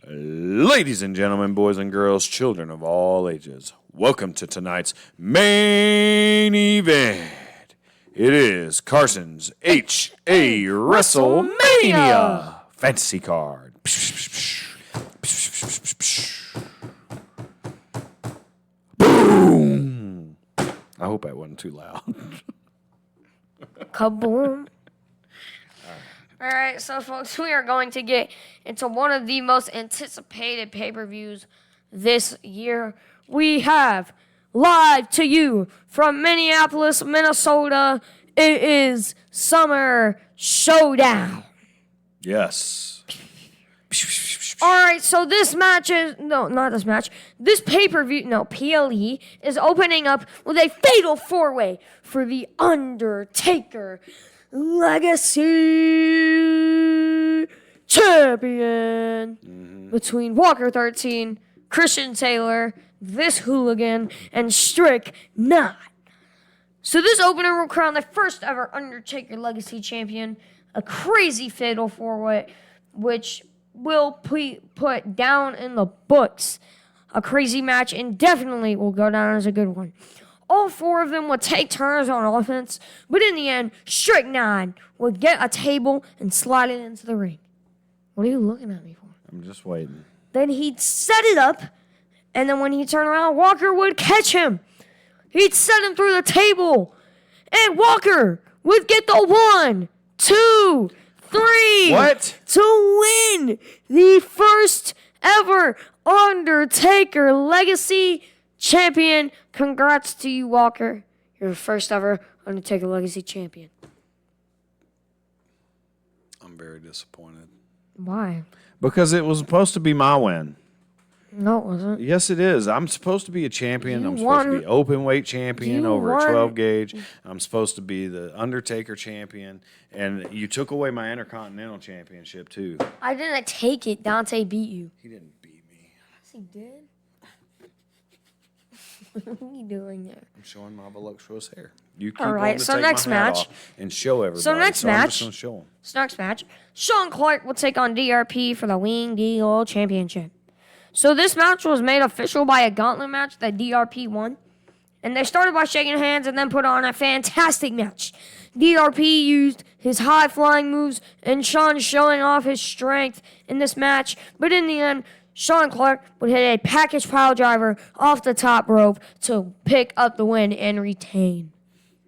ladies and gentlemen, boys and girls, children of all ages, welcome to tonight's main event. It is Carson's HA WrestleMania fantasy card. Boom! I hope that wasn't too loud. Kaboom. All right, so folks, we are going to get into one of the most anticipated pay-per-views this year. We have live to you from Minneapolis, Minnesota. It is Summer Showdown. Yes. All right, so this match is... No, not this match. This pay-per-view... No, PLE is opening up with a fatal four-way for the Undertaker Legacy Champion between Walker 13, Christian Taylor, this hooligan, and Strick 9. So this opener will crown the first ever Undertaker Legacy Champion, a crazy fatal four-way, which will put down in the books a crazy match and definitely will go down as a good one. All four of them will take turns on offense, but in the end, Strick 9 will get a table and slide it into the ring. What are you looking at me for? I'm just waiting. Then he'd set it up, and then when he turned around, Walker would catch him. He'd set him through the table, and Walker would get the 1, 2, 3 What? to win the first ever Undertaker Legacy Champion. Congrats to you, Walker. You're the first ever Undertaker Legacy Champion. I'm very disappointed. Why? Because it was supposed to be my win. No, it wasn't. Yes, it is. I'm supposed to be a champion. You I'm supposed to won. be open weight champion You over won. a 12 gauge. I'm supposed to be the Undertaker champion. And you took away my Intercontinental Championship, too. I didn't take it. Dante beat you. He didn't beat me. he did. What are you doing there? I'm showing my voluptuous hair. You keep All right, wanting to so take next my hat match. off and show everybody. So next I'm match. just gonna show 'em. This next match, Sean Clark will take on DRP for the Wing Deal Championship. So this match was made official by a gauntlet match that DRP won. And they started by shaking hands and then put on a fantastic match. DRP used his high-flying moves and Sean showing off his strength in this match. But in the end, Sean Clark would hit a package pile driver off the top rope to pick up the win and retain.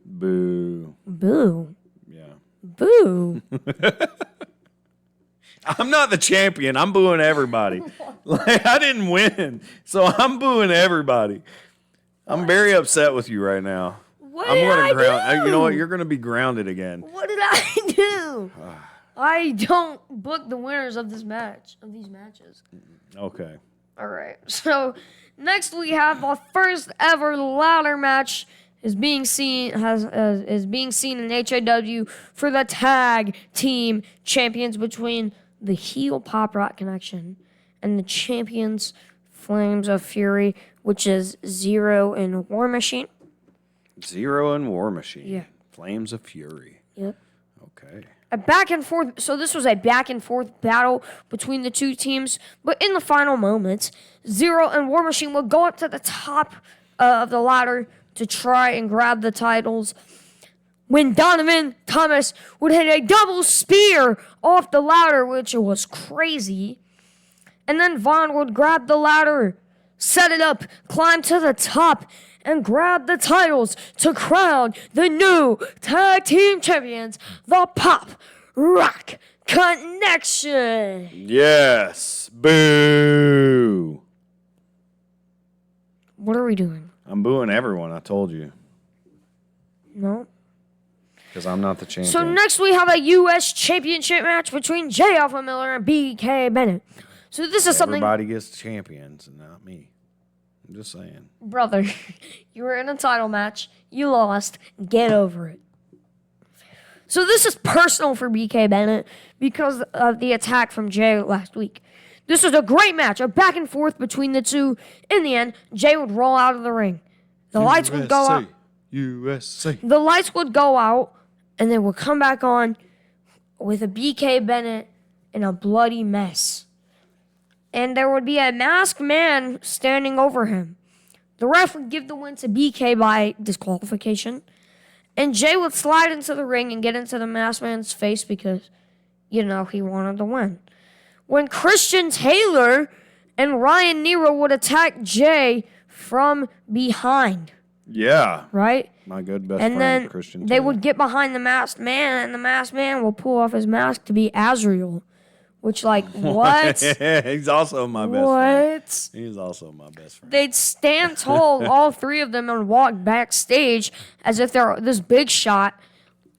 Boo. Boo. Yeah. Boo. I'm not the champion. I'm booing everybody. Like, I didn't win, so I'm booing everybody. I'm very upset with you right now. What I'm did gonna I ground. do? You know what? You're gonna be grounded again. What did I do? I don't book the winners of this match, of these matches. Okay. All right. So next we have our first ever ladder match is being seen in HAW for the tag team champions between the heel Pop Rock Connection and the champions Flames of Fury, which is Zero and War Machine. Zero and War Machine. Yeah. Flames of Fury. Yep. Okay. A back and forth. So this was a back and forth battle between the two teams. But in the final moments, Zero and War Machine would go up to the top of the ladder to try and grab the titles. When Donovan Thomas would hit a double spear off the ladder, which was crazy. And then Vaughn would grab the ladder, set it up, climb to the top, and grab the titles to crown the new tag team champions, the Pop Rock Connection. Yes. Boo. What are we doing? I'm booing everyone. I told you. No. Because I'm not the champion. So next we have a U.S. Championship match between J. Alpha Miller and B.K. Bennett. So this is something... Everybody gets champions and not me. I'm just saying. Brother, you were in a title match. You lost. Get over it. So this is personal for BK Bennett because of the attack from Jay last week. This was a great match, a back and forth between the two. In the end, Jay would roll out of the ring. The lights would go out. USA. The lights would go out, and they would come back on with a BK Bennett in a bloody mess. And there would be a masked man standing over him. The ref would give the win to BK by disqualification. And Jay would slide into the ring and get into the masked man's face because, he wanted to win. When Christian Taylor and Ryan Nero would attack Jay from behind. Yeah. Right? My good best And friend, then Christian they Taylor. would get behind the masked man, and the masked man will pull off his mask to be Azrael. Which, what? He's also my best friend. What? He's also my best friend. They'd stand tall, all three of them, and walk backstage as if they're this big shot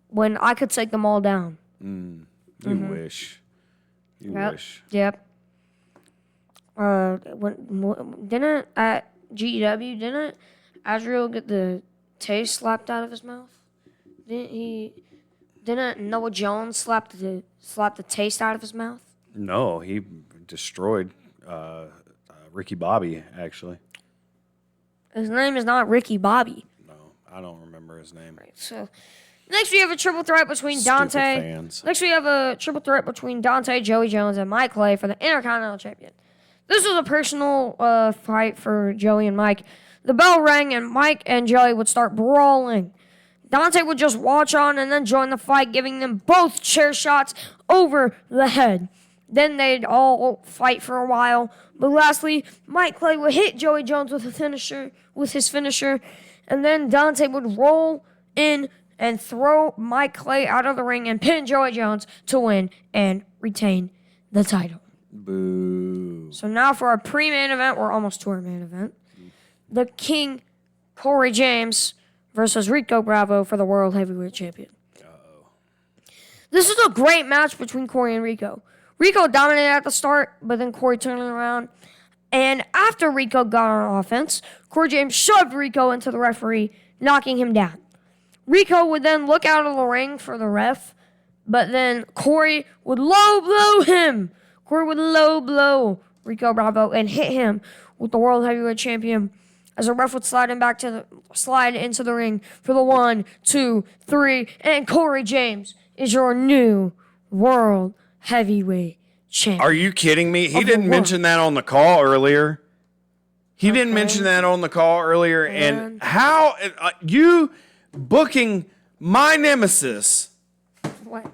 when I could take them all down. You wish. You Yep. wish. Yep. Didn't at GEW, didn't Azrael get the taste slapped out of his mouth? Didn't Noah Jones slap the taste out of his mouth? No, he destroyed Ricky Bobby, actually. His name is not Ricky Bobby. No, I don't remember his name. Right, so next we have a triple threat between Stupid Dante. fans. Next we have a triple threat between Dante, Joey Jones, and Mike Clay for the Intercontinental Champion. This was a personal fight for Joey and Mike. The bell rang and Mike and Joey would start brawling. Dante would just watch on and then join the fight, giving them both chair shots over the head. Then they'd all fight for a while. But lastly, Mike Clay would hit Joey Jones with his finisher, and then Dante would roll in and throw Mike Clay out of the ring and pin Joey Jones to win and retain the title. Boo. So now for our pre-main event, we're almost to our main event. The King, Corey James, versus Rico Bravo for the World Heavyweight Champion. This is a great match between Corey and Rico. Rico dominated at the start, but then Corey turned it around. And after Rico got on offense, Corey James shoved Rico into the referee, knocking him down. Rico would then look out of the ring for the ref, but then Corey would low blow him. Corey would low blow Rico Bravo, and hit him with the World Heavyweight Champion as the ref would slide into the ring for the 1, 2, 3, and Corey James is your new World Heavyweight Champion. Are you kidding me? He didn't mention that on the call earlier. He didn't mention that on the call earlier. And how you booking my nemesis What?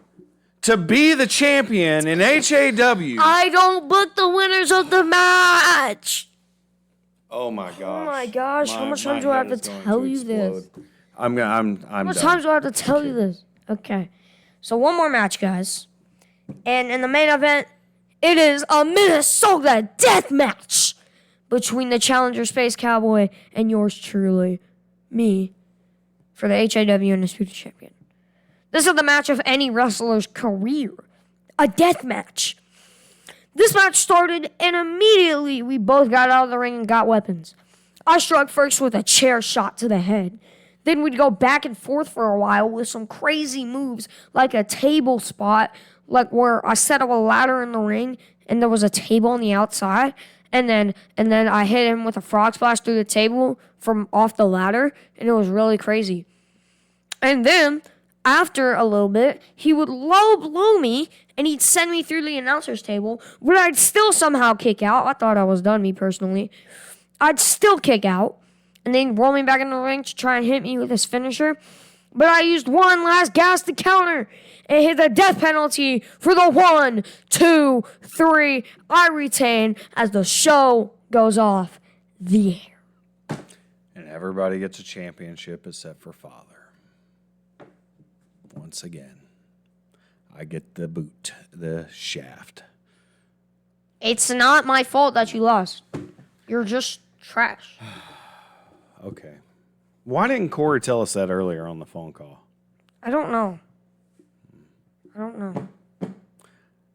to be the champion in HAW? I don't book the winners of the match. Oh my gosh! Oh my gosh! How much time do I have to tell you this? I'm How much time do I have to tell you this? Okay, so one more match, guys, and in the main event, it is a Minnesota death match between the challenger Space Cowboy and yours truly, me, for the HAW Undisputed Champion. This is the match of any wrestler's career, a death match. This match started, and immediately we both got out of the ring and got weapons. I struck first with a chair shot to the head. Then we'd go back and forth for a while with some crazy moves, like a table spot, like where I set up a ladder in the ring, and there was a table on the outside, and then I hit him with a frog splash through the table from off the ladder, and it was really crazy. And then, after a little bit, he would low blow me, and he'd send me through the announcer's table, but I'd still somehow kick out. I thought I was done, me personally. I'd still kick out, and then roll me back in the ring to try and hit me with his finisher. But I used one last gas to counter and hit the death penalty for the 1, 2, 3. I retain as the show goes off the air. And everybody gets a championship except for Father. Once again, I get the boot, the shaft. It's not my fault that you lost. You're just trash. Okay. Why didn't Corey tell us that earlier on the phone call? I don't know.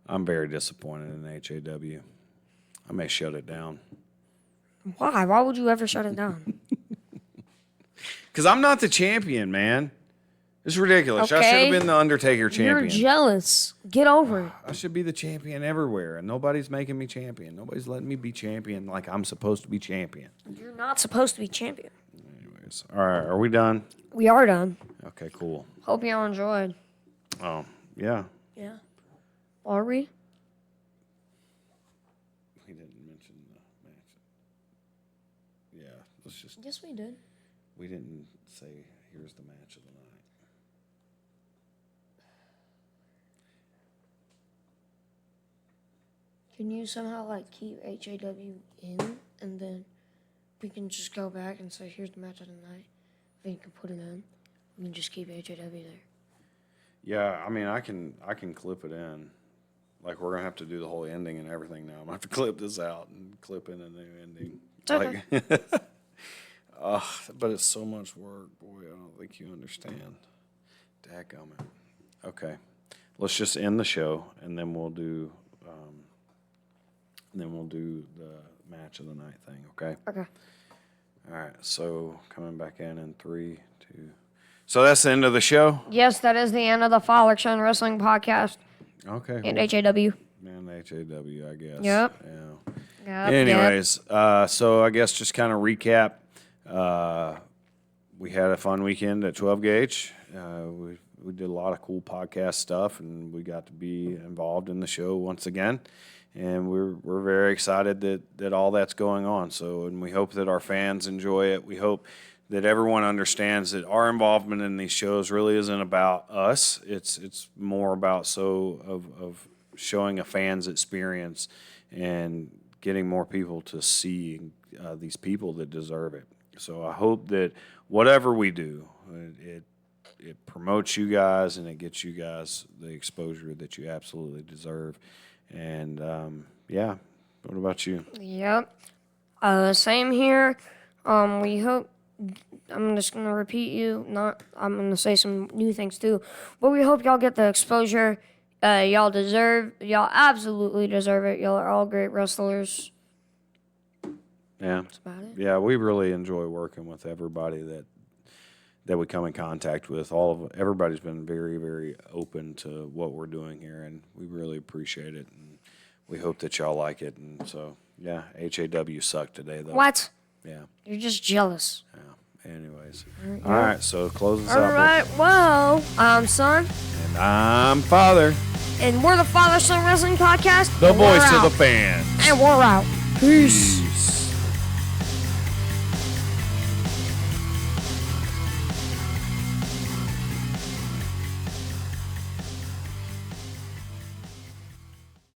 I'm very disappointed in HAW. I may shut it down. Why? Why would you ever shut it down? Because I'm not the champion, man. It's ridiculous. I should Okay. have been the Undertaker champion. You're jealous. Get over it. I should be the champion everywhere, and nobody's making me champion. Nobody's letting me be champion like I'm supposed to be champion. You're not supposed to be champion. Anyways, all right, are we done? We are done. Okay, cool. Hope you all enjoyed. Oh, yeah. Yeah. Are we? We didn't mention the match. Yeah, let's just. Yes, we did. We didn't say here's the match of the night. Can you somehow keep HAW in, and then we can just go back and say here's the match of the night. Then you can put it in. We can just keep HAW there. Yeah, I mean, I can clip it in. Like, we're gonna have to do the whole ending and everything now. I'm gonna have to clip this out and clip in a new ending. It's okay. But it's so much work, boy. I don't think you understand. Dadgummit. Okay, let's just end the show, and then we'll do. The match of the night thing. Okay. Okay. All right. So coming back in 3, 2. So that's the end of the show. Yes, that is the end of the Frolic Show Wrestling Podcast. Okay. And HAW. Man, HAW, I guess. Yep. Yeah. Anyways, so I guess just kind of recap. We had a fun weekend at 12 Gauge. We did a lot of cool podcast stuff, and we got to be involved in the show once again. And we're very excited that all that's going on. So, and we hope that our fans enjoy it. We hope that everyone understands that our involvement in these shows really isn't about us. It's more about of showing a fan's experience and getting more people to see these people that deserve it. So I hope that whatever we do, it promotes you guys and it gets you guys the exposure that you absolutely deserve. And, yeah, what about you? Yep. Same here. We hope, I'm just going to repeat I'm going to say some new things too, but we hope y'all get the exposure y'all absolutely deserve it. Y'all are all great wrestlers. Yeah. That's about it. Yeah, we really enjoy working with everybody that we come in contact with. Everybody's been very, very open to what we're doing here, and we really appreciate it. And we hope that y'all like it. And so, Yeah, HAW sucked today, though. What? Yeah. You're just jealous. Anyways. All right, so close us All out. right, well, I'm Son, And I'm Father. and we're the Father Son Wrestling Podcast. The and we're voice of out. the fans. And we're out. Peace. Peace.